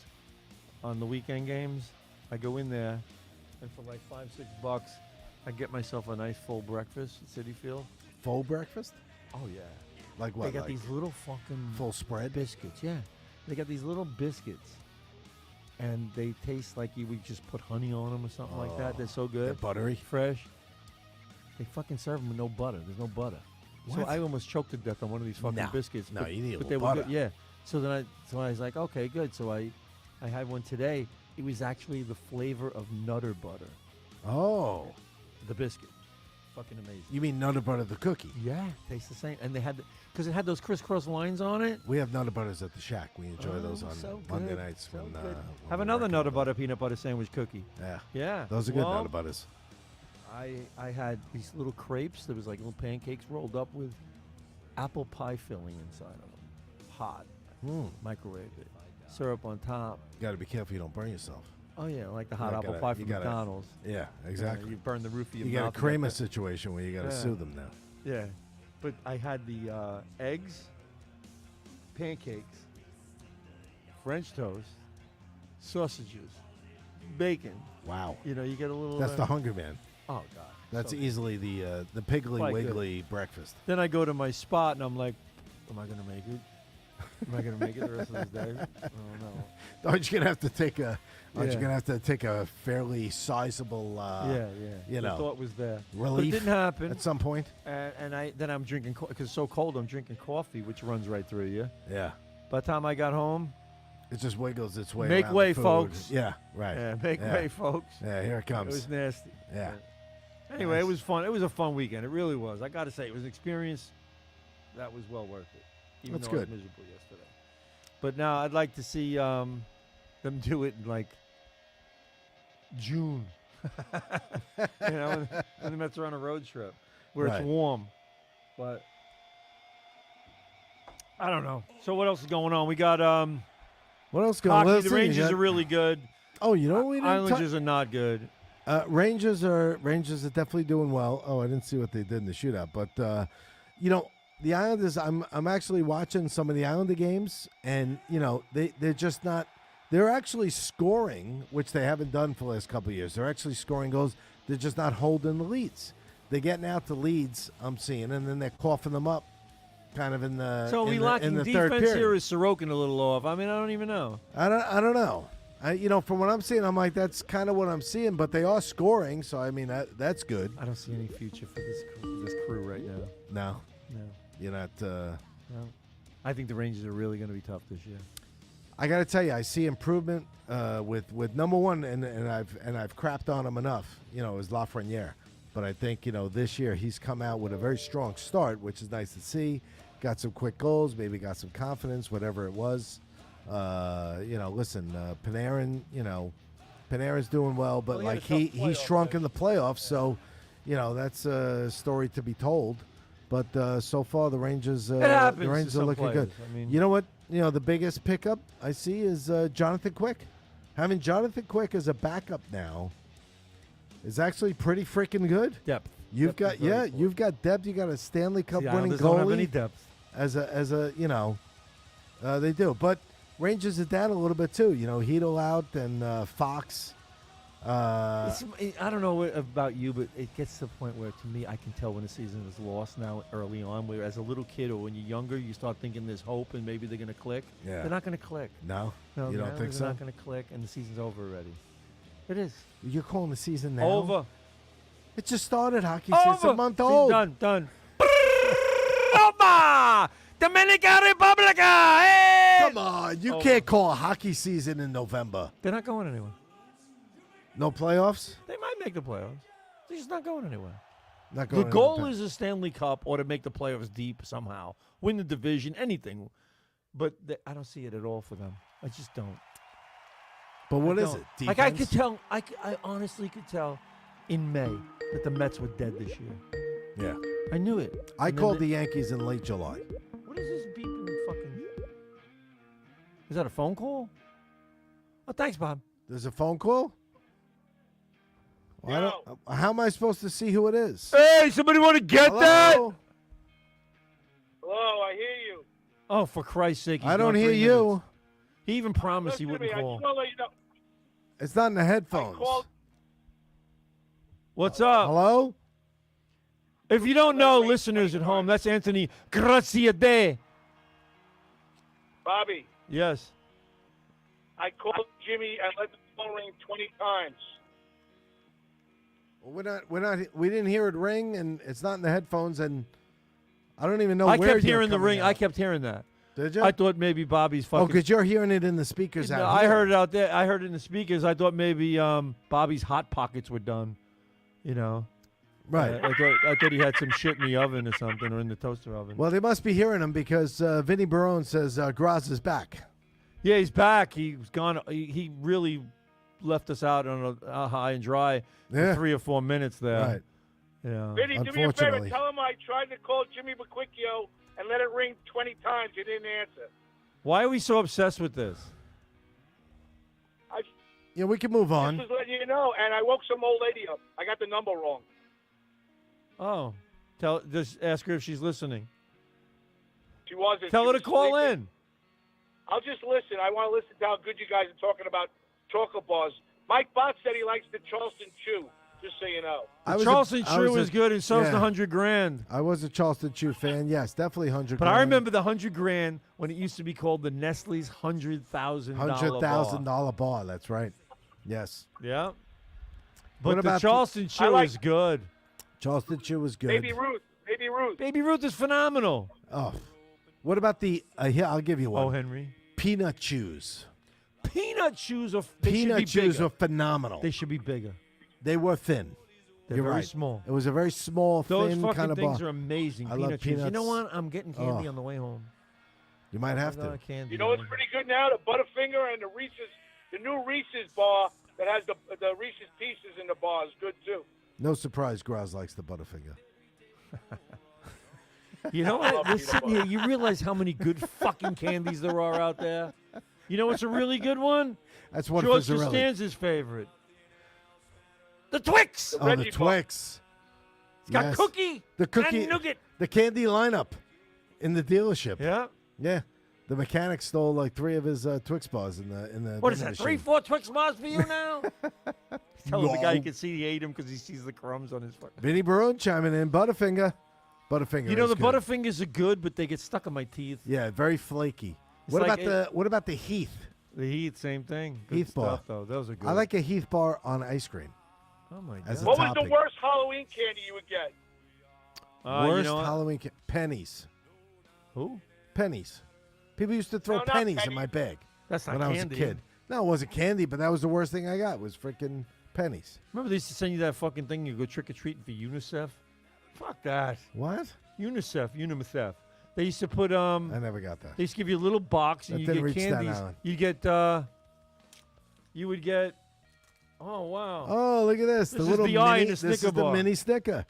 on the weekend games. I go in there, and for like $5-6, I get myself a nice full breakfast at City Field. Full breakfast? Oh yeah. Like what? They got like these little fucking full spread? biscuits. Yeah, they got these little biscuits, and they taste like you would just put honey on them or something like that. They're so good. They're buttery. Fresh. They fucking serve them with no butter. There's no butter. So What? I almost choked to death on one of these fucking No. biscuits. No, but, you need a but little they were butter. good. Yeah. So then I was like, okay, good. So I had one today. It was actually the flavor of Nutter Butter, Oh. the biscuit. Fucking amazing. You mean Nutter Butter the cookie? Yeah, tastes the same. And they had, because it had those crisscross lines on it. We have Nutter Butters at the Shack. We enjoy those on so Monday good, nights. so when, good. when Have we're another working Nutter on Butter peanut butter sandwich cookie. it. Yeah. Yeah. Those are good Well, Nutter Butters. I had these little crepes. There was like little pancakes rolled up with apple pie filling inside of them. Hot. Microwave it. Syrup on top. You got to be careful you don't burn yourself. Oh yeah, like the hot Yeah, apple gotta- pie you from gotta- McDonald's. Yeah, exactly. You burn the roof of your You got a mouth. and Kramer that- situation where you got to Yeah. sue them now. Yeah, but I had the eggs, pancakes, French toast, sausages, bacon. Wow. You know, you get a little. That's the Hungry Man. Oh God. That's so good. easily the Piggly Quite good. Wiggly breakfast. Then I go to my spot and I'm like, am I gonna make it? Am I gonna make it the rest of this day? I don't know. Aren't you gonna have to take a? Aren't you Yeah. gonna have to take a fairly sizable? Yeah. you The know, thought was there. But it relief didn't happen. at some point. And then I'm drinking because it's so cold. I'm drinking coffee, which runs right through you. Yeah. By the time I got home, It just wiggles its way. Make around the way, food. folks. Yeah. Right. yeah, make Yeah. way, folks. Yeah. Here it It comes. was nasty. Yeah. Anyway, Nice. it was fun. It was a fun weekend. It really was. I got to say, it was an experience that was well worth it. Even That's though I good. was miserable yesterday. But now I'd like to see them do it in like June. You know, when the Mets are on a road trip where Right. it's warm. But I don't know. So what else is going on? We got What else going on? hockey. Let's The see, you Rangers got- are really good. Oh, you know what we didn't Islanders are not good. Rangers are definitely doing well. Oh, I didn't see what they did in the shootout, but you know, the Islanders. I'm actually watching some of the Islander games, and you know they're just not. They're actually scoring, which they haven't done for the last couple of years. They're actually scoring goals. They're just not holding the leads. They're getting out the leads. I'm seeing, and then they're coughing them up, kind of in the. So in we the, lacking in the defense third period. here? Is Sorokin a little off? I mean, I don't even know. I don't know. From what I'm seeing, I'm like, that's kind of what I'm seeing. But they are scoring, so I mean, that's good. I don't see any future for this crew right now. No, No, you're not. no. I think the Rangers are really going to be tough this year. I got to tell you, I see improvement with number one, and I've crapped on him enough. Is Lafreniere, but I think this year he's come out with a very strong start, which is nice to see. Got some quick goals, maybe got some confidence, whatever it was. Listen, Panarin, Panarin's doing well, but Well, he had a tough he playoff shrunk stretch. in the playoffs, so that's a story to be told. But so far, the Rangers, happens the to Rangers are some looking good. players. I mean- You know what? The biggest pickup I see is Jonathan Quick. Having Jonathan Quick as a backup now is actually pretty freaking good. Depth. You've Depth got is very you've got depth. You got a Stanley Cup The winning Islanders don't have any goalie depth. as a they do. But Rangers are down a little bit too. Hedel out and Fox. I don't know about you, but it gets to the point where, to me, I can tell when a season is lost now early on. Where as a little kid or when you're younger, you start thinking there's hope and maybe they're going to click. Yeah. They're not going to click. No, No, you don't now think they're so? not going to click, and the season's over already. It is. You're calling the season now? Over. It just started. Hockey season's a month See, old. Done. Roma! Dominica Republica! Hey! Come on, you can't call a hockey season in November. They're not going anywhere. No playoffs. They might make the playoffs. They're just not going anywhere. Not The going. in goal November. is a Stanley Cup or to make the playoffs deep somehow, win the division, anything. But I don't see it at all for them. I just don't. But what I is don't. it? Defense? Like I could tell. I honestly could tell in May that the Mets were dead this year. Yeah. I knew it. I And then called the Yankees in late July. What is this beeping fucking? Is that a phone call? Oh, thanks, Bob. There's a phone call. Well, I don't, how am I supposed to see who it is? Hey, somebody want to get that? Hello? Hello, I hear you. Oh, for Christ's sake! he's I don't gone hear 3 you. minutes. He even promised he Listen to wouldn't me. I call. just want to let you know. It's not in the headphones. called- What's up? Hello? If you don't know, listeners at home, that's Anthony Graziade. Bobby, Yes. I called Jimmy and let the phone ring 20 times. We didn't hear it ring, and it's not in the headphones, and I don't even know I where kept you're hearing the coming ring. out. I kept hearing that. Did you? I thought maybe Bobby's Oh, fucking. because you're hearing it in the speakers No, out I here. heard it out there. I heard it in the speakers. I thought maybe Bobby's hot pockets were done. You know. Right. I thought he had some shit in the oven or something, or in the toaster oven. Well, they must be hearing him because Vinny Barone says Graz is back. Yeah, he's back. He's gone. He really left us out on a high and dry Yeah. for 3 or 4 minutes there. Right. Yeah. Vinny, do me a favor. Unfortunately. Tell him I tried to call Jimmy Baquicchio and let it ring 20 times. He didn't answer. Why are we so obsessed with this? I Yeah, we can move on. just was letting you know, and I woke some old lady up. I got the number wrong. Oh, just ask her if she's listening. She wasn't. Tell She her to was call sleeping. in. I'll just listen. I want to listen to how good you guys are talking about chocolate bars. Mike Bott said he likes the Charleston Chew, just so you know. Charleston Chew is good, and so's yeah. the 100 grand. I was a Charleston Chew fan. Yes, definitely 100. But I remember the 100 grand when it used to be called the Nestle's $100,000 $100,000 bar. That's right. Yes, Yeah. But What the about the- Charleston Chew like- is good. Charleston Chew was good. Baby Ruth. Baby Ruth. Baby Ruth is phenomenal. Oh, what about the? Here, I'll give you one. Oh, Henry. Peanut chews. Peanut chews are they Peanut should be chews bigger. are phenomenal. They should be bigger. They were thin. They're You're very right. small. It was a very small, Those thin fucking kind of things bar. are amazing. I Peanut love chews. You know peanuts. what? I'm getting candy Oh. on the way home. You might have I'm to. gonna candy You know what's on. pretty good now? The Butterfinger and the Reese's, the new Reese's bar that has the Reese's Pieces in the bar is good too. No surprise, Graz likes the Butterfinger. You know I what? love You're peanut sitting butter. here. You realize how many good fucking candies there are out there? You know what's a really good one? That's one George for Zarelli. Costanza's favorite. The Twix. Oh, the Reggie Twix. It's got Yes. cookie. The cookie. And nougat. The candy lineup in the dealership. Yeah. Yeah. The mechanic stole like 3 of his Twix bars in the What is vending that? 3, machine. 4 Twix bars for you now? Telling the guy No. you can see he ate him because he sees the crumbs on his foot. Vinny Barone chiming in. Butterfinger. Butterfinger. You know is the good. Butterfingers are good, but they get stuck in my teeth. Yeah, very flaky. It's What like about the Heath? The Heath, same thing. Good Heath bar. stuff, though. Those are good. I like a Heath bar on ice cream. Oh my As god. a What was the topic. worst Halloween candy you would get? Worst you know what? Halloween pennies. Who? Pennies. People used to throw No, not pennies in pennies. my bag That's not when I was candy. a kid. No, it wasn't candy, but that was the worst thing I got was freaking pennies. Remember they used to send you that fucking thing? You go trick or treating for UNICEF. Fuck that. What? UNICEF. They used to put I never got that. They used to give you a little box and That you didn't get reach Staten candies. Island. You get you would get. Oh wow. Oh, look at this. This The is little the eye mini, in a this Snicker is the bar. mini sticker.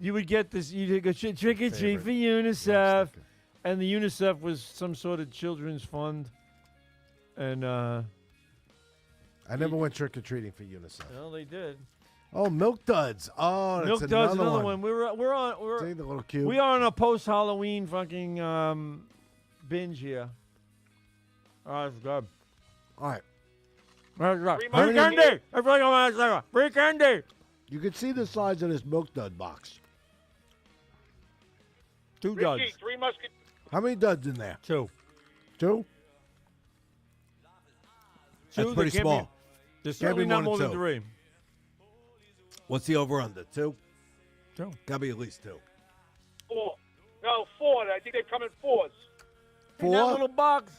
You would get this. You go trick or treat Favorite. for UNICEF, and the UNICEF was some sort of children's fund. And I never went trick or treating for UNICEF. well, they did. Oh, Milk Duds. Oh, that's Milk Duds, another another one. See the little cube. We are on a post Halloween fucking binge here. Oh, that's good. All right. That's good. Free Free money. candy. I feel like I'm on a free candy. You can see the size of this Milk Dud box. 2 duds. Richie, Three Musketeers. How many duds in there? 2. 2? That's Two, pretty there can't small. Be, there's Can't be certainly not more more than than two. 3. What's the over-under? 2? 2. Gotta be at least 2. 4. No, 4. I think they come in 4s. In that 4? little box.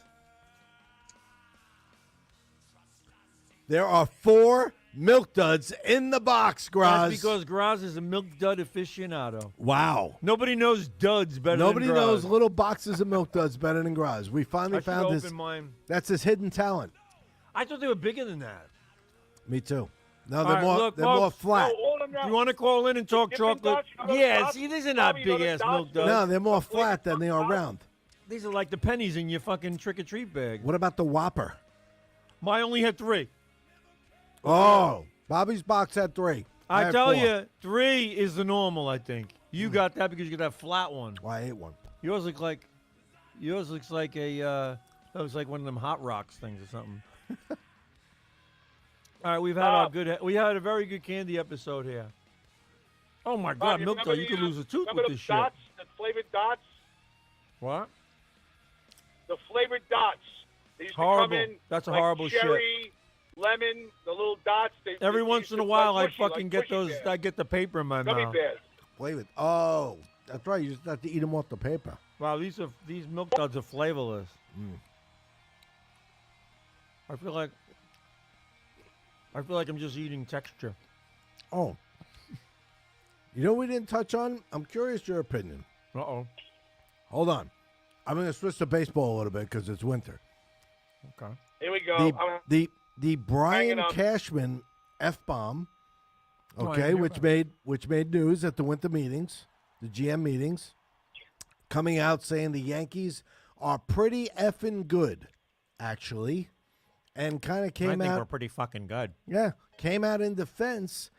There are 4 Milk Duds in the box, Graz. That's because Graz is a milk dud aficionado. Wow. Nobody knows duds better Nobody than Graz. knows little boxes of Milk Duds better than Graz. We I finally should found open his. mine. That's his hidden talent. I thought they were bigger than that. Me too. No, All they're right, more. look, they're more folks. flat. No, all of them now. You want to call in and talk Dippin' chocolate? Dots, you know those Yeah, dots? see, these are not Tommy, you know big those ass milk dots? duds. No, they're more flat than they are round. These are like the pennies in your fucking trick or treat bag. What about the Whopper? Mine only had 3. Oh, Bobby's box had 3. I had tell 4. you, 3 is the normal. I think you got that because you got that flat one. Well, I ate one. Yours looks like a that was like one of them Hot Rocks things or something. All right, we had a very good candy episode here. Oh my Bob, God, you milk remember dud! You the, could lose a tooth remember with the this shit. dots, the flavored dots? What? The flavored dots. They used Horrible. to come in That's a like horrible shit. cherry, lemon, the little dots. Every they once used in to a while, like I mushy, like fucking get mushy those. bears. I get the paper in my Gummy mouth. bears. Play with. Oh, that's right. You just have to eat them off the paper. Wow, these milk duds are flavorless. I feel like I'm just eating texture. Oh. You know what we didn't touch on? I'm curious your opinion. Uh-oh. Hold on. I'm going to switch to baseball a little bit because it's winter. Okay. Here we go. The Brian Hanging up. Cashman F-bomb, Oh, I okay, didn't hear which made news at the winter meetings, the GM meetings, coming out saying the Yankees are pretty effing good, actually, and kind of I came think we're out, pretty fucking good. came out in defense,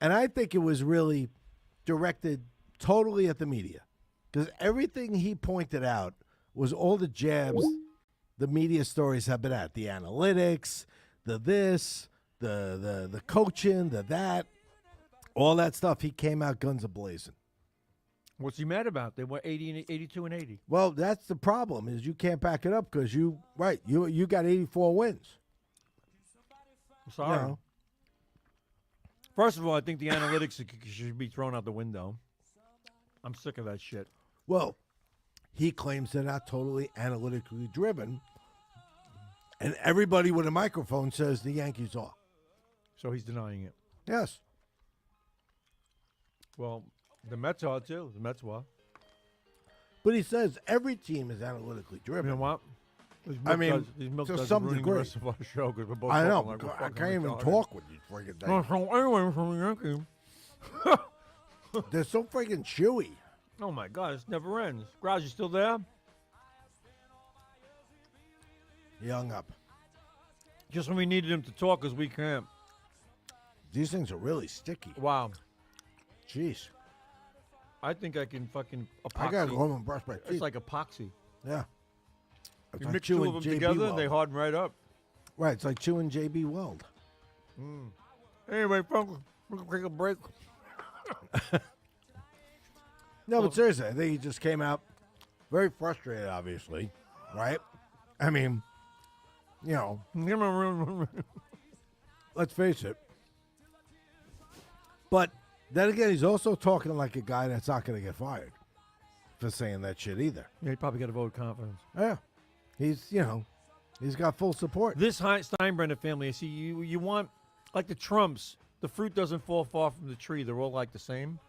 and I think it was really directed totally at the media because everything he pointed out was all the jabs the media stories have been at, the analytics, the this, the coaching, the that, all that stuff. He came out guns a-blazing. What's he mad about? They were 82 and 80. Well, that's the problem is you can't back it up because you got 84 wins. I'm sorry. You know? First of all, I think the analytics should be thrown out the window. I'm sick of that shit. Well, he claims they're not totally analytically driven, and everybody with a microphone says the Yankees are. So he's denying it. Yes. Well, the Mets are too. The Mets were. But he says every team is analytically You driven. know what? These I milk mean, duds- these milk to duds are some ruining degree. the rest of our show because we're both I know. talking like we're I fucking can't even retarded. talk with you friggin' No, thing. so anyway, from the Yankees. They're so friggin' chewy. Oh my God, this never ends. Graz, you still there? He hung up. Just when we needed him to talk, because we can't. These things are really sticky. Wow. Jeez. I think I can fucking epoxy. I gotta go home and brush my teeth. It's like epoxy. yeah. It's You like mix two chewing of them JB together Weld. and they harden right up. Right, it's like chewing JB Weld. Anyway, folks, we're going to take a break. No, but seriously, I think he just came out very frustrated, obviously. Right? I mean, you know, let's face it. But then again, he's also talking like a guy that's not going to get fired for saying that shit either. Yeah, he probably got a vote of confidence. Yeah. He's, you know, he's got full support. This Steinbrenner family, see, you want, like the Trumps, the fruit doesn't fall far from the tree. They're all like the same.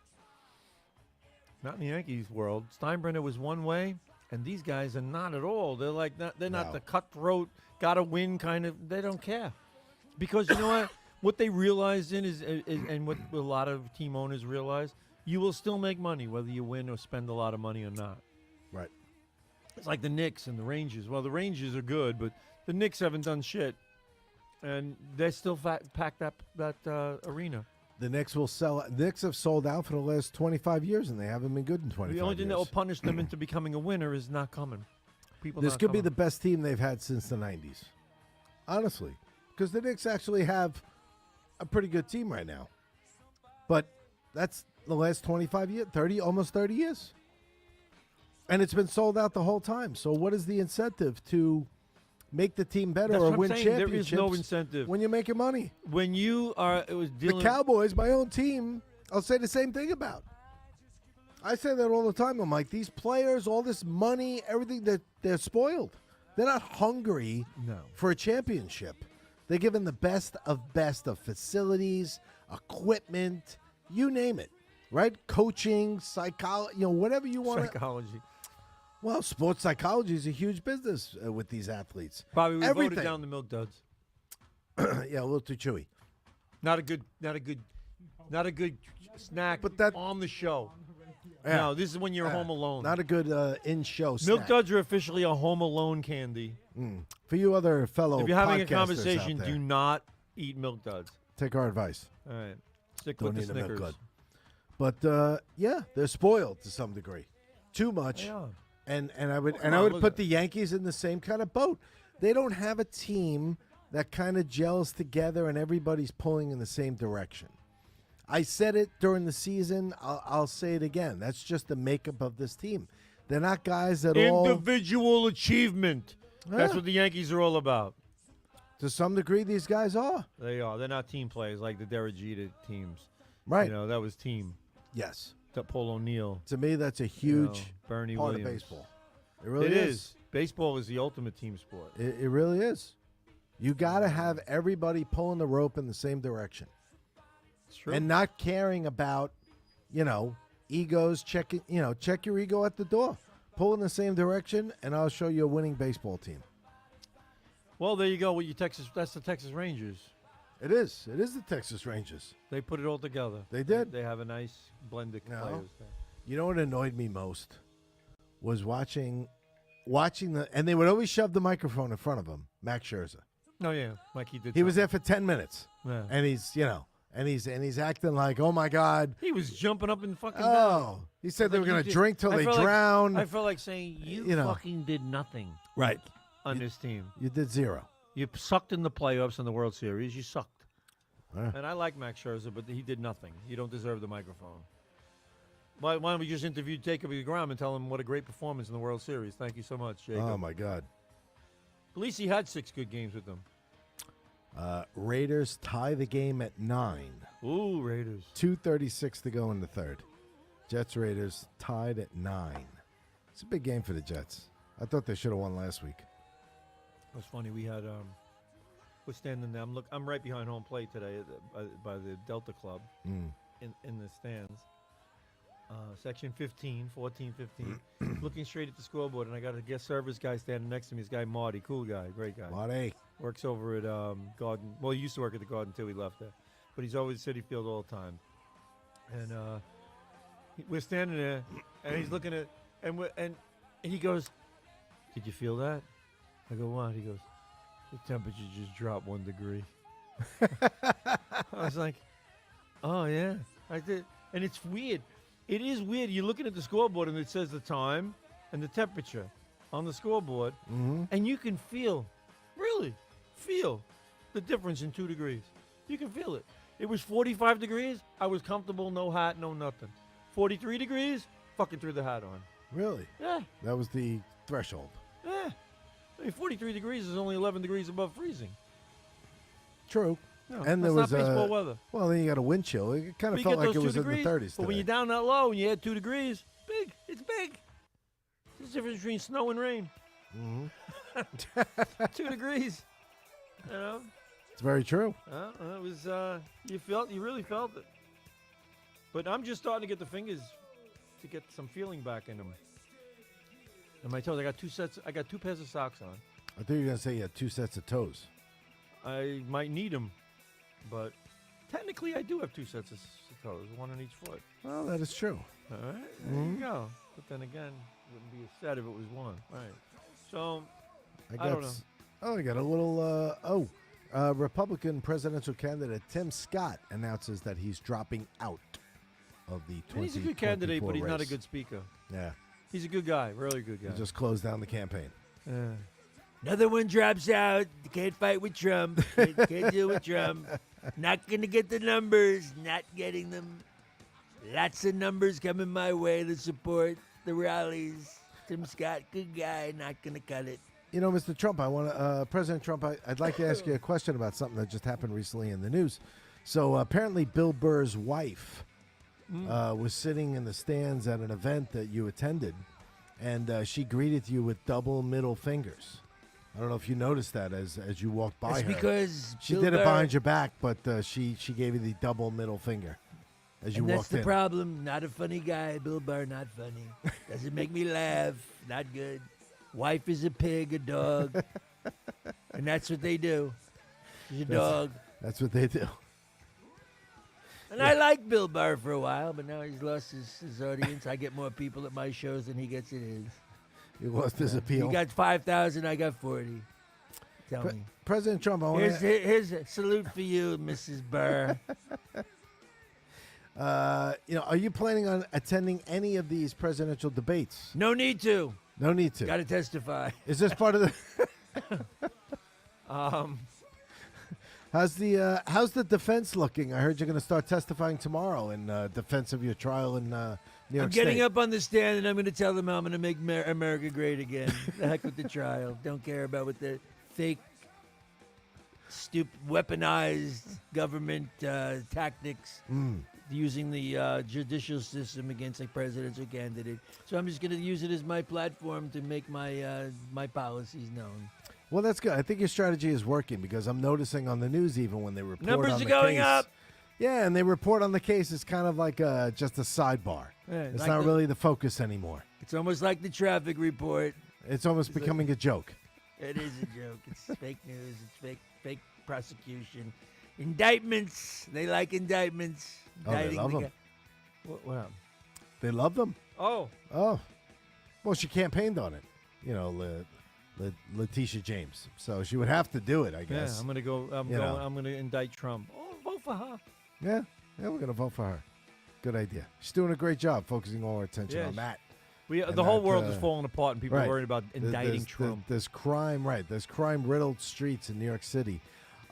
Not in the Yankees world. Steinbrenner was one way, and these guys are not at all. They're like, they're not the cutthroat, gotta win kind of. They don't care. Because you know what? What they realize is, and what a lot of team owners realize, you will still make money whether you win or spend a lot of money or not. Right. It's like the Knicks and the Rangers. Well, the Rangers are good, but the Knicks haven't done shit, and they still packed that arena. The Knicks will sell. Knicks have sold out for the last 25 years, and they haven't been good in 25 years. The only thing that will punish them into becoming a winner is not coming. This could be the best team they've had since the 90s. Honestly. Because the Knicks actually have a pretty good team right now. But that's the last 25 years, 30 years. And it's been sold out the whole time. So what is the incentive to make the team better or win championships? There is no incentive. When you're making money. When you are dealing the Cowboys, my own team, I'll say the same thing about. I say that all the time. I'm like, these players, all this money, everything, they're spoiled. They're not hungry for a championship. They're given the best of facilities, equipment, you name it, right? Coaching, psychology, whatever you want. Psychology. Well, sports psychology is a huge business with these athletes. Bobby, we voted down the Milk Duds. Yeah, a little too chewy. Not a good snack on the show. Yeah. No, this is when you're home alone. Not a good in-show snack. Milk Duds are officially a home alone candy. For you other fellow if you're having a podcasters conversation, out there, do not eat Milk Duds. take our advice. All right. Stick Don't with eat the a Milk Snickers. Dud. But yeah, they're spoiled to some degree. Too much. They are. And I would look put at the Yankees in the same kind of boat. They don't have a team that kind of gels together and everybody's pulling in the same direction. I said it during the season. I'll say it again. That's just the makeup of this team. They're not guys that Individual achievement. That's Yeah. what the Yankees are all about. to some degree, these guys are. They are. They're not team players like the Derek Jeter teams. Right. That was team. Yes. Paul O'Neill. To me, that's a huge Bernie part Williams. of baseball. It really It is. is. Baseball is the ultimate team sport. It really is. You got to have everybody pulling the rope in the same direction. It's true. And not caring about, egos, check your ego at the door. Pull in the same direction, and I'll show you a winning baseball team. Well, there you go. With your Texas, that's the Texas Rangers. It is. It is the Texas Rangers. They put it all together. They did. They have a nice blend of players there. You know what annoyed me most was watching and they would always shove the microphone in front of him, Max Scherzer. Oh yeah, like he did. He was there for 10 minutes. Yeah. And he's acting like, "Oh my God." He was jumping up and fucking down. Oh, he said they were going to drink till they drown. I felt like saying, you fucking did nothing Right. on this team. You did zero. You sucked in the playoffs in the World Series. You sucked. Yeah. And I like Max Scherzer, but he did nothing. You don't deserve the microphone. Why don't we just interview Jacob DeGrom and tell him what a great performance in the World Series? Thank you so much, Jacob. Oh my God. At least he had 6 good games with them. Raiders tie the game at 9. Ooh, Raiders. 2:36 to go in the third. Jets Raiders tied at 9. It's a big game for the Jets. I thought they should have won last week. It was funny. We had we're standing there. I'm right behind home plate today by the Delta Club in the stands. Section 15, 14, 15. Looking straight at the scoreboard, and I got a guest service guy standing next to me. This guy Marty, cool guy, great guy. Marty. Works over at Garden. Well, he used to work at the Garden too. He left there, but he's always at Citi Field all the time. And we're standing there, and he's looking at, and he goes, "Did you feel that?" I go, "What?" He goes, "The temperature just dropped 1 degree." I was like, "Oh yeah, I did." And it's weird. It is weird. You're looking at the scoreboard, and it says the time and the temperature on the scoreboard, and you can really feel the difference in 2 degrees. You can feel it. It was 45 degrees. I was comfortable, no hat, no nothing. 43 degrees, fucking threw the hat on. Really? Yeah, That was the threshold. yeah. I mean, 43 degrees is only 11 degrees above freezing. True. No, And that's there was not baseball weather. well, then you got a wind chill. It kind But of you felt get like it those 2 was degrees, in the 30s but when today. you're down that low and you add 2 degrees, big. It's big. There's a difference between snow and rain. Mm-hmm. 2 degrees. You know? It's very true. It was. You really felt it. But I'm just starting to get the fingers to get some feeling back in them. And my toes. I got 2 sets. I got 2 pairs of socks on. I thought you were going to say you had 2 sets of toes. I might need them, but technically I do have 2 sets of toes, 1 on each foot. Well, that is true. All right, there you go. But then again, it wouldn't be a set if it was 1. Right. So I don't know. I got a little. Republican presidential candidate Tim Scott announces that he's dropping out of the 2024 He's a good candidate, but he's not a race. good speaker. Yeah, He's a good guy, really good guy. he just closed down the campaign. Yeah. Another one drops out. Can't fight with Trump. Can't deal with Trump. Not going to get the numbers. Not getting them. Lots of numbers coming my way to support the rallies. Tim Scott, good guy. Not going to cut it. You know, Mr. Trump, President Trump, I'd like to ask you a question about something that just happened recently in the news. So apparently Bill Burr's wife was sitting in the stands at an event that you attended, and she greeted you with double middle fingers. I don't know if you noticed that as you walked by That's her. because She Bill did it Burr- behind your back, but she gave you the double middle finger as you And that's walked the in. problem. Not a funny guy. Bill Burr, not funny. Doesn't make me laugh. Not good. Wife is a pig, a dog. And that's what they do. She's a dog. That's what they do. And I liked Bill Burr for a while, but now he's lost his audience. I get more people at my shows than he gets at his. He lost his appeal. He got 5,000, I got 40. Tell me. President Trump, I want Here's a salute for you, Mrs. Burr. are you planning on attending any of these presidential debates? No need to. No need to. Got to testify. Is this part of the? Um, How's the defense looking? I heard you're going to start testifying tomorrow in defense of your trial in New York I'm getting State. up on the stand and I'm going to tell them I'm going to make America great again. The heck with the trial. Don't care about what the fake, stupid, weaponized government tactics using the judicial system against a presidential candidate. So I'm just going to use it as my platform to make my policies known. Well, that's good. I think your strategy is working because I'm noticing on the news even when they report Numbers on are the going case, up. Yeah, and they report on the case. It's kind of like just a sidebar. Yeah, It's like not the- really the focus anymore. It's almost like the traffic report. It's almost becoming a joke. It is a joke. It's fake news. It's fake prosecution. Indictments. They like indictments. Oh, they Indicting love the 'em. guy. what happened? They love them. Oh, Oh, well, she campaigned on it. You know, Letitia James. So she would have to do it, I yeah. guess. I'm gonna go. You know. I'm gonna indict Trump. Oh, vote for her. Yeah, we're going to vote for her. Good idea. She's doing a great job focusing all our attention Yes. on that. The And whole that, world is falling apart, and people right. are worried about indicting There's- Trump. There's crime, right. There's crime-riddled streets in New York City.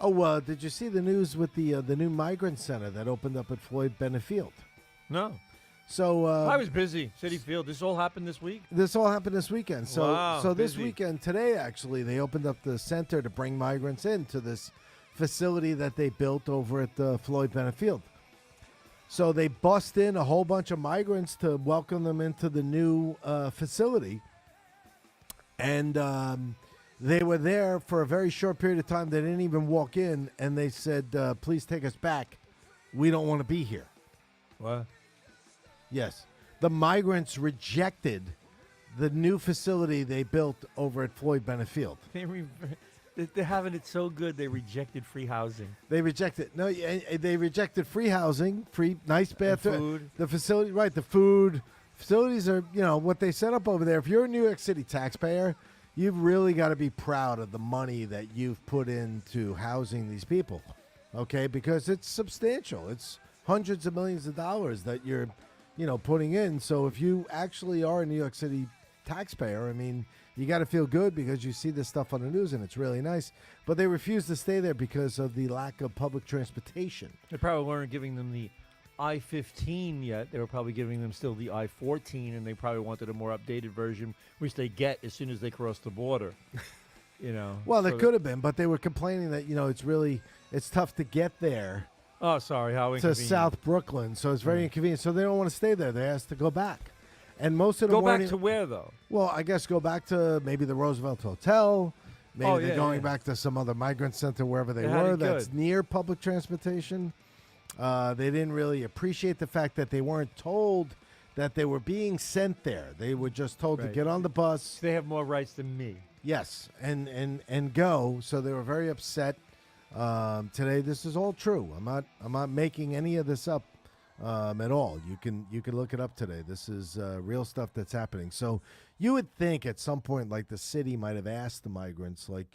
Oh, did you see the news with the new migrant center that opened up at Floyd Bennett Field? No, So I was busy. City Field. This all happened this week. this all happened this weekend. So Wow, so this busy. weekend, today actually, they opened up the center to bring migrants into this facility that they built over at Floyd Bennett Field. So they bust in a whole bunch of migrants to welcome them into the new facility. And they were there for a very short period of time. They didn't even walk in, and they said, please take us back. We don't want to be here. What? Yes. The migrants rejected the new facility they built over at Floyd Bennett Field. They're having it so good. They rejected free housing. They rejected they rejected free housing, free nice bathroom, food. the facility, right? The food facilities are what they set up over there. If you're a New York City taxpayer, you've really got to be proud of the money that you've put into housing these people, okay? Because it's substantial. It's hundreds of millions of dollars that you're putting in. So if you actually are a New York City taxpayer, I mean, you got to feel good because you see this stuff on the news and it's really nice. But they refuse to stay there because of the lack of public transportation. They probably weren't giving them the I-15 yet. They were probably giving them still the I-14, and they probably wanted a more updated version, which they get as soon as they cross the border. You know. Well, there so could have been, but they were complaining that it's tough to get there Oh, sorry. How to inconvenient. South Brooklyn, so it's very inconvenient. So they don't want to stay there. They asked to go back, and most of them Go back weren't to where though? Well, I guess go back to maybe the Roosevelt Hotel. Maybe Oh, they're yeah, going yeah. back to some other migrant center, wherever they They had were, it that's good. near public transportation. They didn't really appreciate the fact that they weren't told that they were being sent there. They were just told to Right. get on the bus, They have more rights than me. yes, and go. So they were very upset. Today, this is all true. I'm not making any of this up at all. You can look it up today. This is real stuff that's happening. So you would think at some point, like the city might have asked the migrants, like,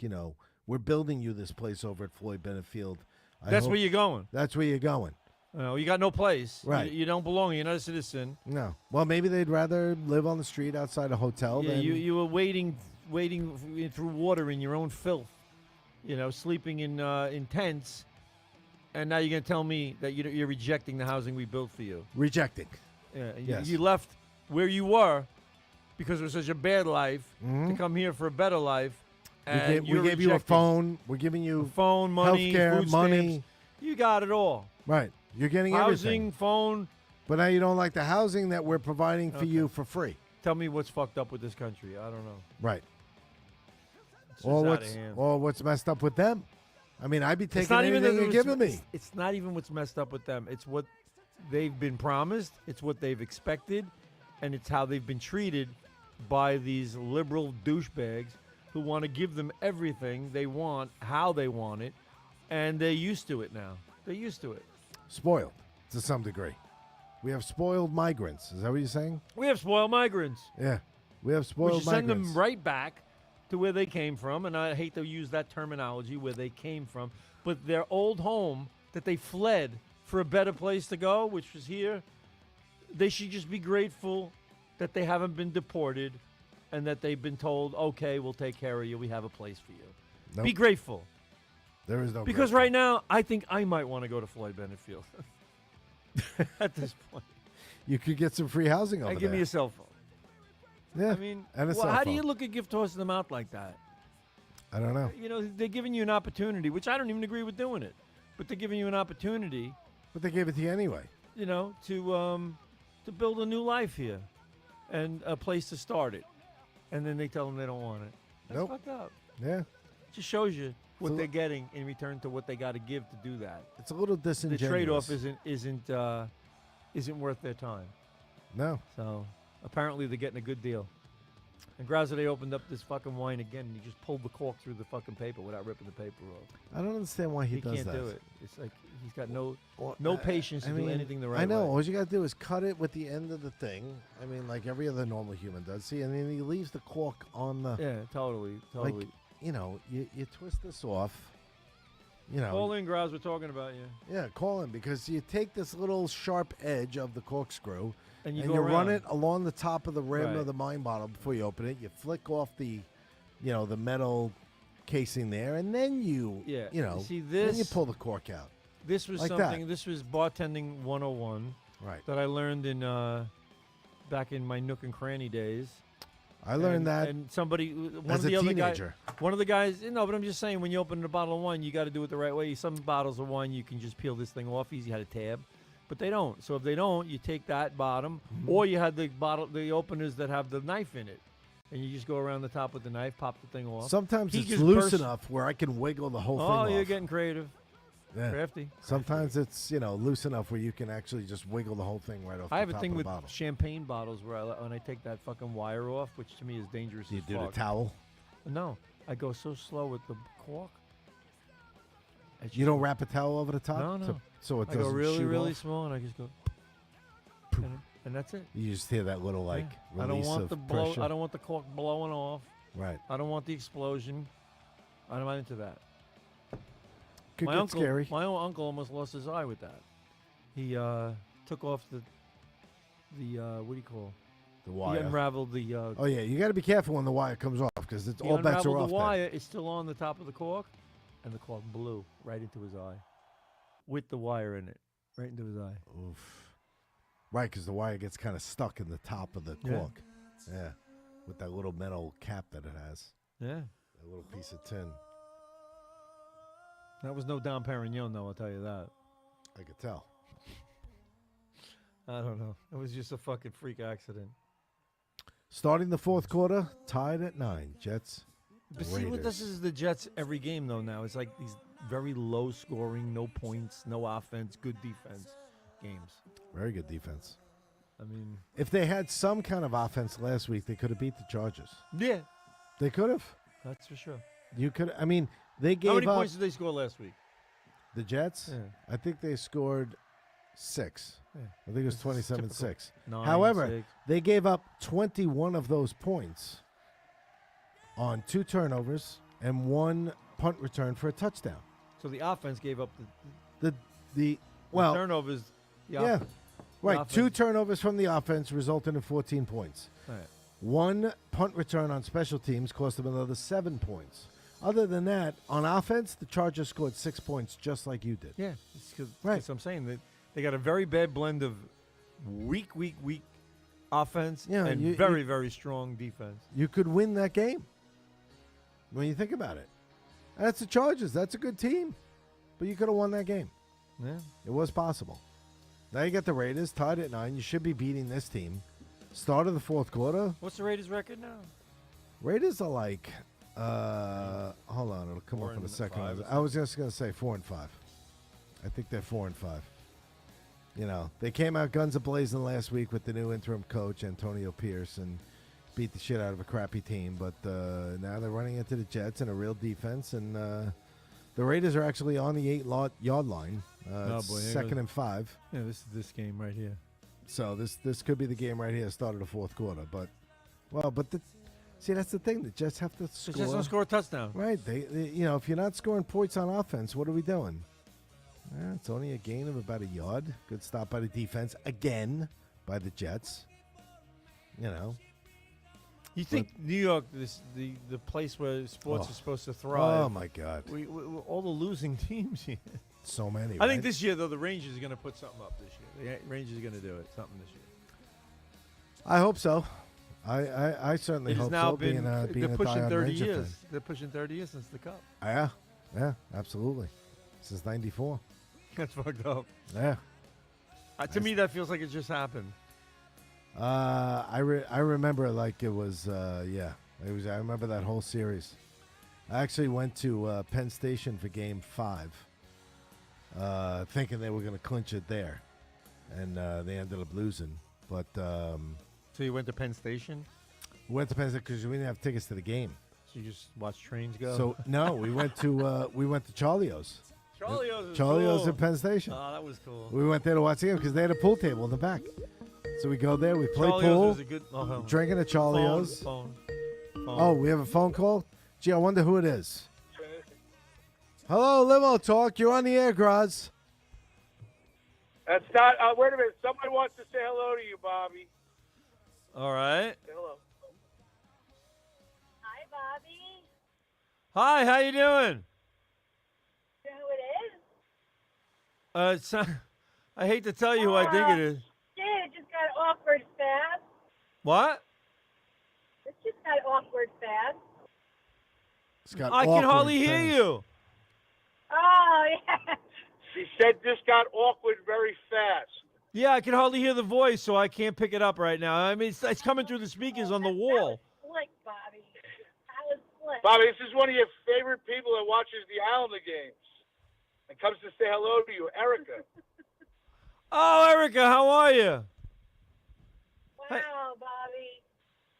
we're building you this place over at Floyd Bennett Field. That's where you're going. That's where you're going. You got no place. Right. You don't belong. You're not a citizen. No. Well, maybe they'd rather live on the street outside a hotel Yeah, than you were waiting through water in your own filth. Sleeping in tents, and now you're gonna tell me that you're rejecting the housing we built for you. rejecting. Yeah, Yes. you left where you were because it was such a bad life to come here for a better life. And We gave you a phone. We're giving you phone, money, healthcare, food money. stamps. You got it all. Right. You're getting Housing, everything. phone. But now you don't like the housing that we're providing for you for free. Tell me what's fucked up with this country. I don't know. Right. It's just Or out of hand. what's messed up with them? I mean, I'd be It's taking not even anything that you're giving me. It's not even what's messed up with them. It's what they've been promised. It's what they've expected, and it's how they've been treated by these liberal douchebags who want to give them everything they want, how they want it, and they're used to it now. They're used to it. Spoiled to some degree. We have spoiled migrants. Is that what you're saying? We have spoiled migrants. Yeah. We have We spoiled should send migrants. them right back to where they came from, and I hate to use that terminology, where they came from, but their old home that they fled for a better place to go, which was here, they should just be grateful that they haven't been deported and that they've been told, okay, we'll take care of you, we have a place for you. Nope. Be grateful. There is no Because grateful. right now, I think I might want to go to Floyd Bennett Field. At this point. You could get some free housing over And give there. me a cell phone. Yeah. I mean, and a well, cell how do phone. you look a gift horse in the mouth like that? I don't know. They're giving you an opportunity, which I don't even agree with doing it, but they're giving you an opportunity, But they gave it to you anyway. to build a new life here, and a place to start it, and then they tell them they don't want it. That's Nope. fucked up. Yeah. Just shows you what So- they're getting in return to what they got to give to do that. It's a little The disingenuous. trade-off isn't worth their time. No. So apparently they're getting a good deal. And Grouser, they opened up this fucking wine again, and he just pulled the cork through the fucking paper without ripping the paper off. I don't understand why he does can't that. do it. It's like he's got no Well, patience to do anything the right I know. way. All you got to do is cut it with the end of the thing. I mean, like every other normal human does. See, and then he leaves the cork on the. Yeah, totally. Like, you twist this off. Call in, Grouse. We're talking about you. Yeah, call him because you take this little sharp edge of the corkscrew And and you you go run around. it along the top of the rim Right. of the wine bottle before you open it. You flick off the metal casing there, and then you, Yeah. See, then you this- pull the cork out. This was like something. that. This was bartending 101 Right. that I learned in back in my Nook and Cranny days. I learned And- that And somebody, one as of the a other teenager. one of the guys. No, but I'm just saying, when you open a bottle of wine, you got to do it the right way. Some bottles of wine, you can just peel this thing off easy. You had a tab, but they don't. So if they don't, you take that bottom, Mm-hmm. or you had the openers that have the knife in it, and you just go around the top with the knife, pop the thing off. Sometimes He it's just loose burst- enough where I can wiggle the whole thing Oh, off. you're getting creative, Yeah. crafty. Sometimes it's loose enough where you can actually just wiggle the whole thing right off. I the have a top thing of the with bottle. champagne bottles where when I take that fucking wire off, which to me is dangerous. You as do the fuck. towel. No, I go so slow with the cork. You don't wrap a towel over the top. No, no. So it I doesn't go really, shoot really off? small, and I just go, and that's it. You just hear that little like Yeah. I don't release want of the blow. pressure. I don't want the cork blowing off. Right. I don't want the explosion. I'm not into that. Could my get uncle, scary. my own uncle almost lost his eye with that. He took off the what do you call? The He wire. unraveled the. Oh yeah, you got to be careful when the wire comes off because it's he all bets are unraveled off. the then. wire. It's still on the top of the cork, and the cork blew right into his eye, with the wire in it, right into his eye. Oof. Right, because the wire gets kind of stuck in the top of the Yeah. cork. Yeah. With that little metal cap that it has. Yeah. A little piece of tin. That was no Dom Perignon, though. I'll tell you that. I could tell. I don't know. It was just a fucking freak accident. Starting the fourth quarter, tied at 9. Jets. But see what this is the Jets every game though now. It's like these very low scoring, no points, no offense, good defense games. Very good defense. I mean, If they had some kind of offense last week, they could have beat the Chargers. yeah, They could have. that's for sure. You could. I mean, they gave How many up points did they score last week? the Jets. Yeah. I think they scored 6. Yeah. I think it was This is 27-6. 9, However, 6. they gave up 21 of those points on 2 turnovers and 1 punt return for a touchdown. So the offense gave up the Well, turnovers. The yeah, offense. right. offense. 2 turnovers from the offense resulted in 14 points. All right. 1 punt return on special teams cost them another 7 points. Other than that, on offense, the Chargers scored 6 points just like you did. Yeah, because Right. I'm saying that they got a very bad blend of weak offense Yeah, and very strong defense. You could win that game when you think about it. That's the Chargers. That's a good team. But you could have won that game. Yeah. It was possible. Now you got the Raiders tied at 9. You should be beating this team. Start of the fourth quarter. What's the Raiders' record now? Raiders are like, hold on, it'll come 4 up in a and second. 5 or I was just going to say 4 and 5. I think they're 4 and 5. You know, they came out guns a-blazing last week with the new interim coach, Antonio Pierce, and beat the shit out of a crappy team. But now they're running into the Jets and a real defense, and the Raiders are actually on the 8-yard line. Oh, boy, here second goes- and 5. Yeah, this is this game right here. So this could be the game right here, start of the fourth quarter. But see, that's the thing. The Jets have to The score. Jets don't score a touchdown. Right. They, you know, if you're not scoring points on offense, what are we doing? It's only a gain of about a yard. Good stop by the defense again by the Jets. You know. You think New York, the place where sports Oh. are supposed to thrive? Oh my God. We all the losing teams here. So many. I think right? this year, though, the Rangers are going to put something up this year. The Rangers are going to do it, something this year. I hope so. I certainly It has hope now so. been, being they're a pushing diehard 30 Ranger years. fan. They're pushing 30 years since the Cup. Yeah, absolutely. Since '94. That's fucked up. Yeah. To me, that feels like it just happened. I remember like it was it was. I remember that whole series. I actually went to Penn Station for Game 5, thinking they were going to clinch it there, and they ended up losing. But So you went to Penn Station? we went to Penn Station because we didn't have tickets to the game. So you just watched trains go? So no, we went to Charlio's. Charlio's is Charlio's cool. at Penn Station. Oh, that was cool. We went there to watch the game because they had a pool table in the back. So we go there, we play Charlio's pool, was a good drinking at Charlio's. Phone. Oh, we have a phone call? Gee, I wonder who it is. Hello, Limo Talk. You're on the air, Graz. That's not. Wait a minute. Somebody wants to say hello to you, Bobby. All right. Say hello. Hi, Bobby. Hi, how you doing? You know who it is? It's, I hate to tell you who I think it is. Dude, it just got awkward fast. What? It just got awkward fast. It's got I can awkward hardly hear fans. you. Oh, yeah. She said this got awkward very fast. Yeah, I can hardly hear the voice, so I can't pick it up right now. I mean, it's coming through the speakers on the That wall. was slick, Bobby. That was slick. Bobby, this is one of your favorite people that watches the Islander games and comes to say hello to you, Erica. Oh, Erica, how are you? Wow, Bobby.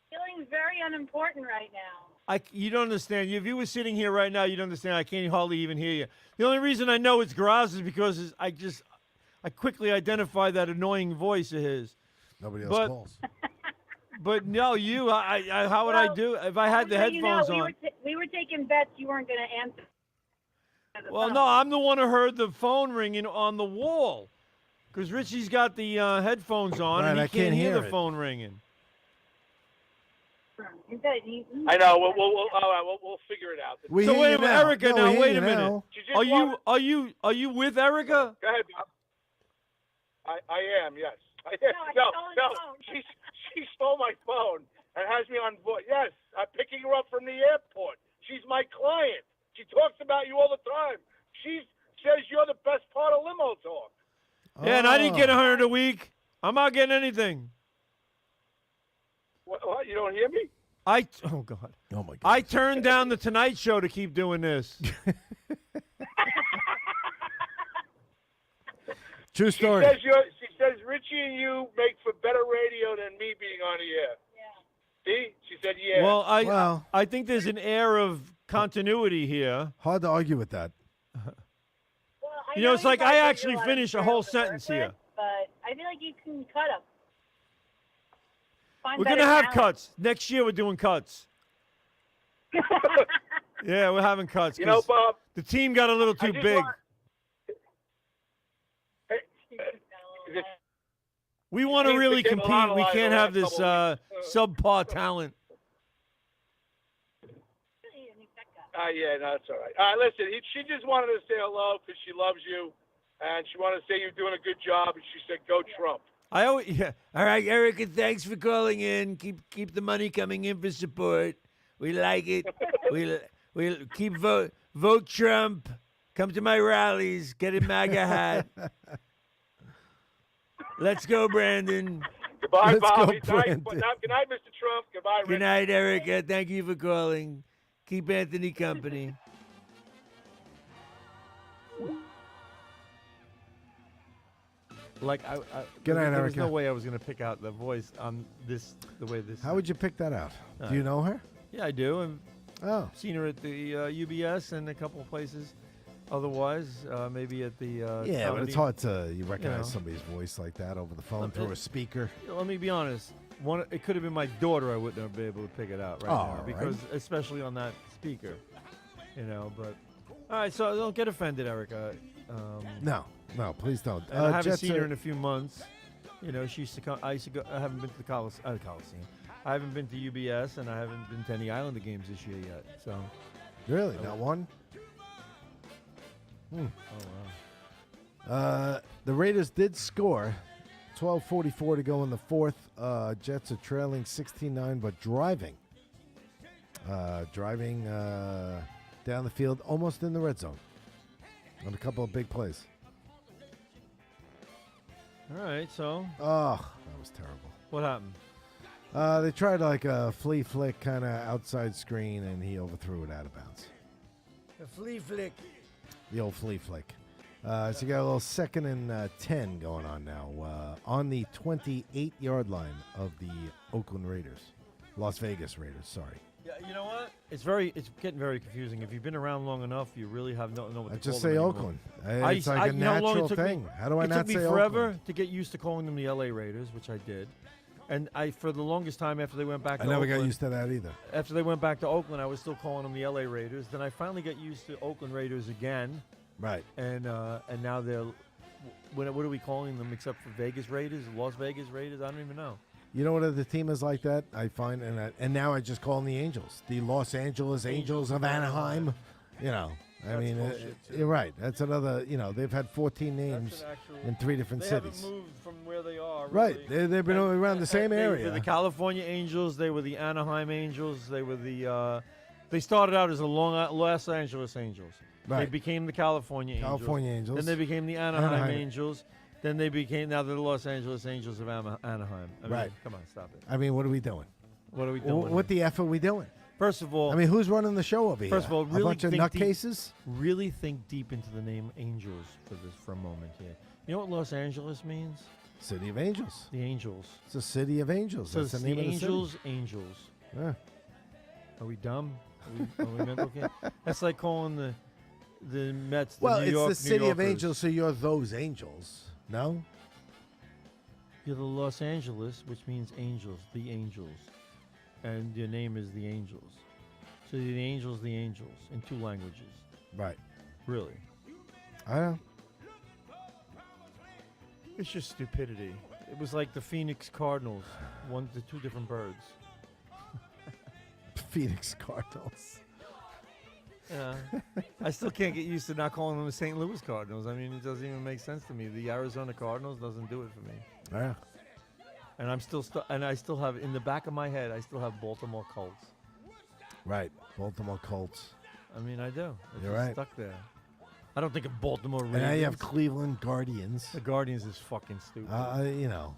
Feeling very unimportant right now. You don't understand. If you were sitting here right now, you'd understand. I can't hardly even hear you. The only reason I know it's Graz is because I quickly identify that annoying voice of his. Nobody else But- calls. But no, you. How would I Well, do if I had the Well, you know, headphones we on? were we were taking bets you weren't going to answer. the Well, phone. no, I'm the one who heard the phone ringing on the wall. Because Richie's got the headphones on Right, and he I can't can't hear hear the it. phone ringing. I know. All right, we'll figure it out. We So hear wait you a minute, now. Erica, No, now, we hear wait you a minute. now. She just Are you with Erica? Go ahead, Bob. I am, yes. I No, stole his no. phone. She stole my phone and has me on voice. Yes, I'm picking her up from the airport. She's my client. She talks about you all the time. She says you're the best part of Limo Talk. Yeah, and I didn't get Oh. 100 a week. I'm not getting anything. What? You don't hear me? Oh God. Oh my God. I turned down the Tonight Show to keep doing this. True She story. says Richie and you make for better radio than me being on the air. Yeah. See? She said, yeah. Well, Well. I think there's an air of continuity here. Hard to argue with that. Well, I You know, it's like guys I give actually you lot of finish a material whole to work sentence here. with, but I feel like you can cut them. We're gonna have cuts next year. We're doing cuts. Yeah, we're having cuts. You know, 'cause Bob, the team got a little I too just big. want- We want to Hey, really became a lot compete. of We lies can't the have last this couple subpar talent. Yeah, no, that's all right. All right, listen, she just wanted to say hello because she loves you, and she wanted to say you're doing a good job, and she said, go Trump. I always, yeah. All right, Erica, thanks for calling in. Keep the money coming in for support. We like it. We'll keep vote Trump. Come to my rallies. Get a MAGA hat. Let's go, Brandon. Goodbye, Let's go, Bobby. Good night, Brandon. good night, Mr. Trump. Goodbye, Rick. Good night, Erica. Thank you for calling. Keep Anthony company. Like Good night, there was no Erica. way I was gonna pick out the voice on this the way this. How would you pick that out? Do you know her? Yeah, I do. I've Oh. seen her at the UBS and a couple of places. Otherwise, maybe at the. Yeah, but comedy. it's hard to you recognize know. somebody's voice like that over the phone Look, through a speaker. Let me be honest. It could have been my daughter. I wouldn't have been able to pick it out right Oh, now all right. because, especially on that speaker, you know. But all right, so don't get offended, Erica. No, please don't. And I haven't Jets seen her are- in a few months. You know, she used to come. I used to go. I haven't been to the Coliseum. I haven't been to UBS, and I haven't been to any Islander games this year yet. So, Really, not one. oh wow. The Raiders did score. 12:44 to go in the fourth. Jets are trailing 16-9, but driving down the field, almost in the red zone, on a couple of big plays. All right, so Oh, that was terrible. what happened? They tried like a flea flick kind of outside screen, and he overthrew it out of bounds. A flea flick. The old flea flick. So you got a little 2nd and 10 going on now on the 28-yard line of the Oakland Raiders. Las Vegas Raiders, sorry. Yeah, you know what? It's getting very confusing. If you've been around long enough, you really have no know what I to just call say them Oakland. anymore. It's like a you know how long it natural took me- thing. How do I it not took me say forever Oakland? to get used to calling them the LA Raiders, which I did. And for the longest time after they went back I to never Oakland, got used to that either. after they went back to Oakland, I was still calling them the LA Raiders. Then I finally got used to Oakland Raiders again, Right. and now they're what are we calling them except for Vegas Raiders, Las Vegas Raiders? I don't even know. You know what other team is like that? I find, and now I just call them the Angels. The Los Angeles Angels of Anaheim. You know, I That's mean, bullshit, too. you're right. That's another, they've had 14 names in 3 different They cities. haven't moved from where they are. Right. Really. They've been around the same They area. were the California Angels. They were the Anaheim Angels. They were the. They started out as the Los Angeles Angels. They Right. became the California Angels. California Angels. Then they became the Anaheim, Anaheim. Angels. Then they became now they're the Los Angeles Angels of Anaheim. I mean, Right. Come on, stop it. I mean, what are we doing? What are we doing? What here? the F are we doing? First of all, I mean, who's running the show over here? First of all, really a bunch of think deep- nutcases? really think deep into the name Angels for a moment here. You know what Los Angeles means? City of Angels. The Angels. It's a city of angels. So That's it's the name the of the Angels. city. Angels. Yeah. Are we dumb? Are we mental? That's like calling the Mets. The Well, New it's York, the city New of Yorkers. angels, so you're those angels. No? You're the Los Angeles, which means angels, the angels, and your name is the Angels. So you're the angels, in 2 languages. Right. Really, I know. it's just stupidity. It was like the Phoenix Cardinals, the 2 different birds. Phoenix Cardinals. Yeah, I still can't get used to not calling them the St. Louis Cardinals. I mean, it doesn't even make sense to me. The Arizona Cardinals doesn't do it for me. Yeah. And I'm still, and I still have in the back of my head, I still have Baltimore Colts. Right. Baltimore Colts. I mean, I do. It's You're just right. stuck there. I don't think of Baltimore Ravens. And now you have Cleveland Guardians. The Guardians is fucking stupid. You know,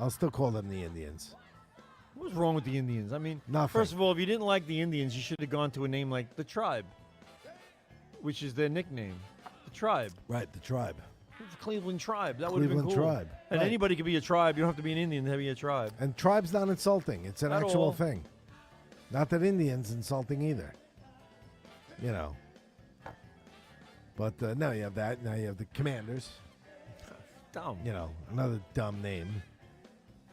I'll still call them the Indians. What's wrong with the Indians? I mean, Nothing. first of all, if you didn't like the Indians, you should have gone to a name like the Tribe, which is their nickname. The Tribe. Right, the Tribe. It's the Cleveland Tribe. That would have been Cleveland cool. Tribe. And Right. anybody could be a tribe. You don't have to be an Indian to be a tribe. And Tribe's not insulting. It's an At actual all. thing. Not that Indian's insulting either. You know. But now you have that. Now you have the Commanders. Dumb. You know, another dumb name.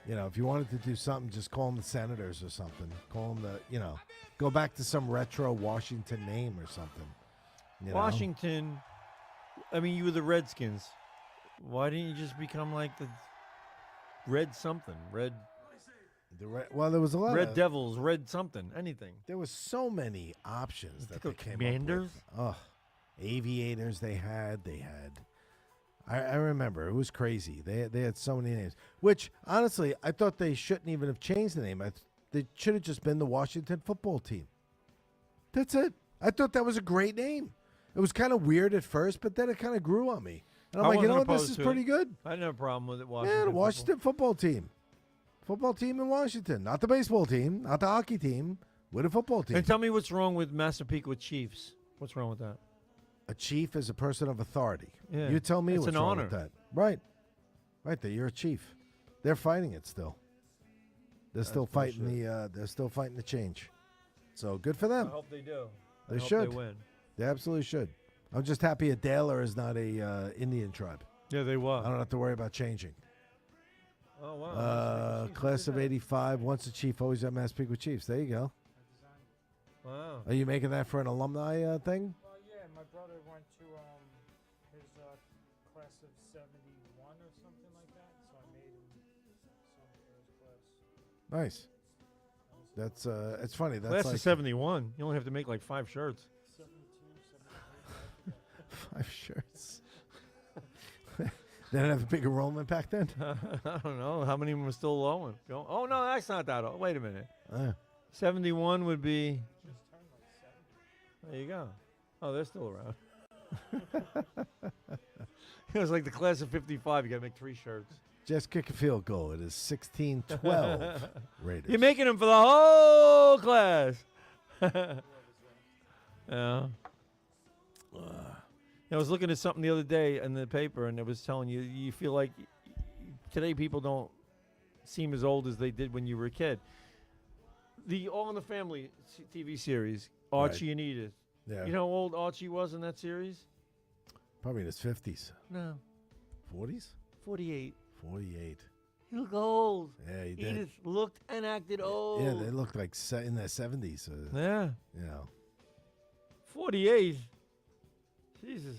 You know, if you wanted to do something, just call them the Senators or something. Call them the, you know, go back to some retro Washington name or something. You know? Washington, I mean, you were the Redskins. Why didn't you just become like the Red something? Red Well, there was a lot Red of, Devils, Red something, anything. there was so many options that they came Commanders? up with. Aviators they had. I remember. It was crazy. They had so many names. Which, honestly, I thought they shouldn't even have changed the name. They should have just been the Washington football team. That's it. I thought that was a great name. It was kind of weird at first, but then it kind of grew on me. And I'm I like, you wasn't know what? This opposed is to pretty it. good. I didn't have a problem with it. Yeah, Washington. the Washington football team. Football team in Washington. Not the baseball team, not the hockey team, with a football team. And tell me what's wrong with Massapequa Chiefs. What's wrong with that? A chief is a person of authority. Yeah. You tell me It's what's an wrong honor. with that. Right. Right there. You're a chief. They're fighting it still. They're still fighting they're still fighting the change. So good for them. I hope they do. They I hope should. They win. They absolutely should. I'm just happy Adaler is not a Indian tribe. Yeah, they were. I don't have to worry about changing. Oh wow. Class of '85. Once a chief, always at Massapequa Chiefs. There you go. Wow. Are you making that for an alumni thing? Well, yeah, my brother went to his class of '71 or something like that, so I made him something for his class. Nice. That's it's funny. That's Class like of 71. You only have to make like 5 shirts. 72, 73. 5 shirts. They didn't have a big enrollment back then. I don't know. How many of them are still low? Oh, no, that's not that old. Wait a minute. Uh, 71 would be. Just turned like 70. There you go. Oh, they're still around. It was like the class of 55. You got to make 3 shirts. just kick a field goal. It is 16-12 Raiders. You're making them for the whole class. Yeah. I was looking at something the other day in the paper, and it was telling you, you feel like today people don't seem as old as they did when you were a kid. The All in the Family TV series, Archie and Edith. Yeah. You know how old Archie was in that series? Probably in his 50s. No, 40s? 48. 48. He looked old. Yeah, he did. Edith looked and acted old. Yeah, they looked like in their 70s. Yeah. You know. 48. Jesus.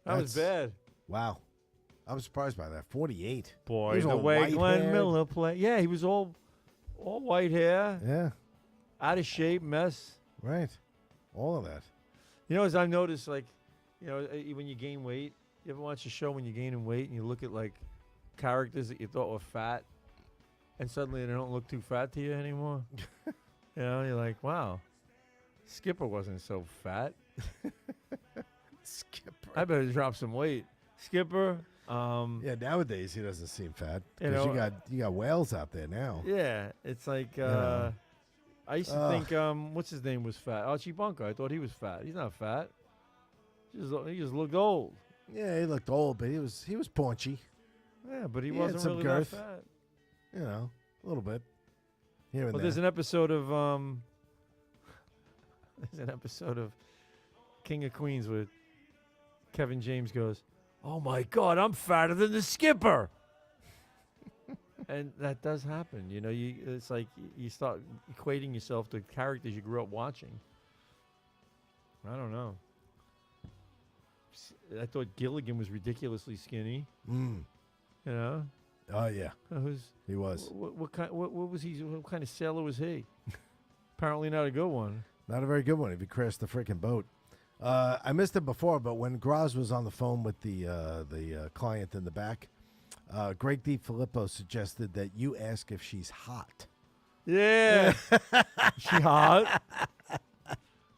That was That's- bad. Wow. I was surprised by that. 48. Boy, He was the all way Glenn white-haired. Miller played. Yeah, he was all white hair, Yeah, out of shape, mess. right. All of that. You know, as I've noticed, like, you know, when you gain weight, you ever watch a show when you're gaining weight and you look at, like, characters that you thought were fat, and suddenly they don't look too fat to you anymore? You know, you're like, wow, Skipper wasn't so fat. Skipper. I better drop some weight. Skipper. Yeah, nowadays he doesn't seem fat. You 'Cause know, you got whales out there now. Yeah, it's like know. I used to Ugh. think what's his name was fat. Archie Bunker. I thought he was fat. He's not fat. He just looked old. Yeah, he looked old, but he was paunchy. Yeah, but he He had wasn't some really girth. that fat. You know, a little bit. Here and Well, there. there's an episode of King of Queens where Kevin James goes, "Oh my God, I'm fatter than the Skipper." And that does happen, you know. It's like you start equating yourself to characters you grew up watching. I don't know. I thought Gilligan was ridiculously skinny. Mm. You know, Oh yeah, he was. what kind? What was he? What kind of sailor was he? Apparently not a good one. Not a very good one if he crashed the freaking boat. I missed it before, but when Graz was on the phone with the client in the back, Greg DiFilippo suggested that you ask if she's hot. Yeah. She hot?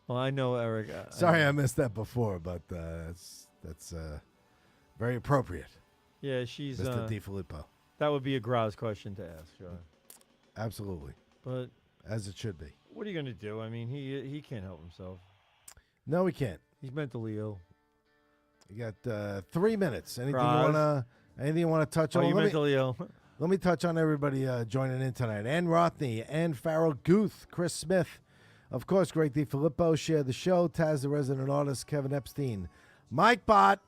Well, I know Eric. Sorry, I missed that before, but that's very appropriate, Yeah, she's. Mr. DiFilippo. That would be a grouse question to ask, sure. Absolutely, But as it should be. what are you gonna do? I mean, he can't help himself. No, we can't. He's mentally ill. You got 3 minutes. Anything Roz? you want to touch Are on? you mentally ill? Let me touch on everybody joining in tonight. Ann Rothney, Ann Farrell Guth, Chris Smith, of course, Greg DiFilippo, share the show, Taz the resident artist, Kevin Epstein, Mike Bott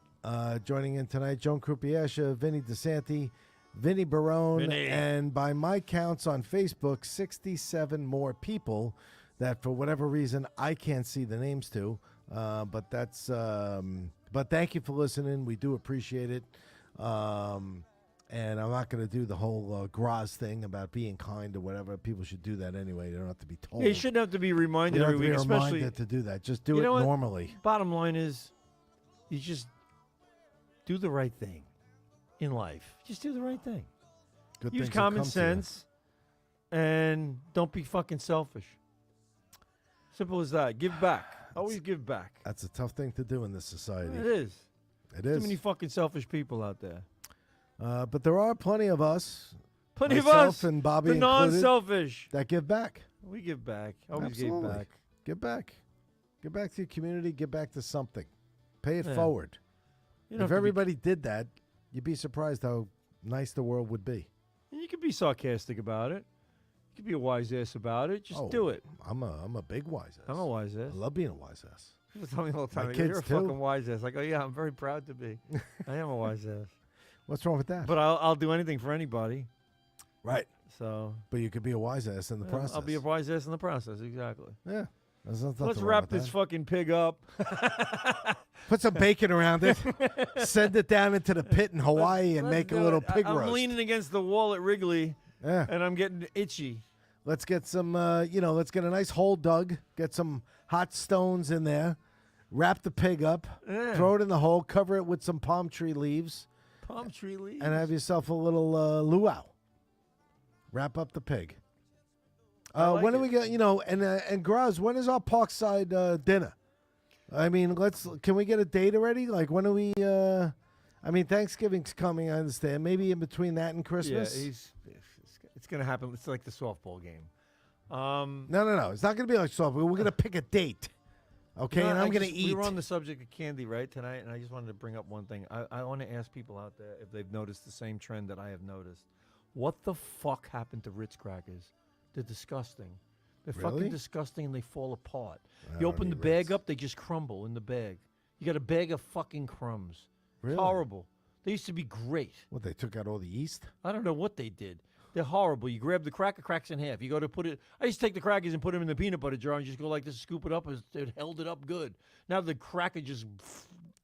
joining in tonight, Joan Croupiascia, Vinny DeSanti, Vinny Barone, Vinny. and by my counts on Facebook, 67 more people that for whatever reason I can't see the names to. But that's but thank you for listening. We do appreciate it. And I'm not going to do the whole Graz thing about being kind or whatever. People should do that anyway. They don't have to be told. You shouldn't have to be reminded You don't every have week, to be especially. reminded to do that. Just do You it know what? normally. Bottom line is, you just do the right thing in life. Just do the right thing. Good Use things will common come to you. sense, and don't be fucking selfish. Simple as that. Give back. Always give back. That's a tough thing to do in this society. It is. It Too is. many fucking selfish people out there. But there are plenty of us, Plenty of myself us, and Bobby the included, non-selfish. that give back. We give back. Always Absolutely. give back. Give back. Give back to your community. Give back to something. Pay it Yeah. forward. You don't If have to be- everybody did that, you'd be surprised how nice the world would be. And you can be sarcastic about it. You can be a wise ass about it. Just do it. I'm a big wise ass. I'm a wise ass. I love being a wise ass. People tell me all the time, My they go, kids you're a too. fucking wise ass. I go, yeah, I'm very proud to be. I am a wise ass. What's wrong with that? But I'll do anything for anybody. Right. So But you could be a wise ass in the process. I'll be a wise ass in the process. Exactly. Yeah. There's nothing Let's wrong wrap with this that. fucking pig up. Put some bacon around it. Send it down into the pit in Hawaii and Let's make a do little it. pig I'm roast. leaning against the wall at Wrigley, Yeah. and I'm getting itchy. Let's get some, let's get a nice hole dug. Get some hot stones in there. Wrap the pig up. Yeah. Throw it in the hole. Cover it with some palm tree leaves. Palm tree leaves. And have yourself a little luau. Wrap up the pig. like when do it. we get, and Graz, when is our Parkside dinner? I mean, can we get a date already? Like, when do we, Thanksgiving's coming, I understand. Maybe in between that and Christmas? Yeah, it's going to happen. It's like the softball game. No. It's not going to be like softball. We're going to pick a date. Okay, No, and I'm going to We eat. were on the subject of candy, right, tonight, and I just wanted to bring up one thing. I want to ask people out there if they've noticed the same trend that I have noticed. What the fuck happened to Ritz crackers? They're disgusting. They're Really? fucking disgusting, and they fall apart. I You don't open the eat bag Ritz. up, they just crumble in the bag. You got a bag of fucking crumbs. Really? It's horrible. They used to be great. What, they took out all the yeast? I don't know what they did. They're horrible. You grab the cracker, cracks in half. You go to put it. I used to take the crackers and put them in the peanut butter jar and just go like this, scoop it up. It held it up good. Now the cracker just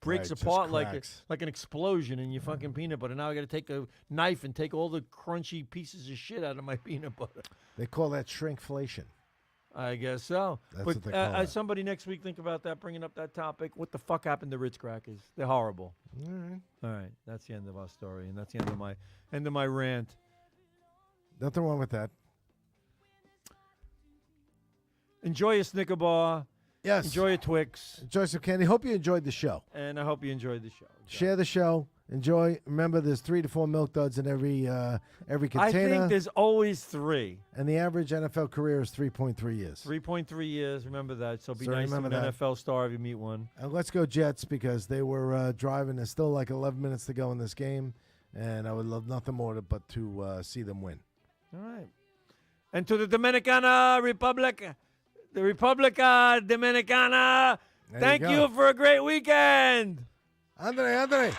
breaks Right, just apart cracks. like an explosion in your fucking peanut butter. Now I got to take a knife and take all the crunchy pieces of shit out of my peanut butter. They call that shrinkflation. I guess so. That's but what they call it. somebody next week think about that, bringing up that topic. What the fuck happened to Ritz crackers? They're horrible. All right. All right, that's the end of our story, and that's the end of my rant. Nothing wrong with that. Enjoy your Snicker bar. Yes. Enjoy your Twix. Enjoy some candy. Hope you enjoyed the show. And I hope you enjoyed the show. Share the show. Enjoy. Remember, there's 3 to 4 milk duds in every container. I think there's always 3. And the average NFL career is 3.3 years. 3.3 years. Remember that. So be So nice to an remember that. NFL star if you meet one. And let's go Jets because they were driving. There's still like 11 minutes to go in this game. And I would love nothing more but to see them win. All right. And to the Dominicana Republic, the Republica Dominicana, There thank you you go. for a great weekend. Andre.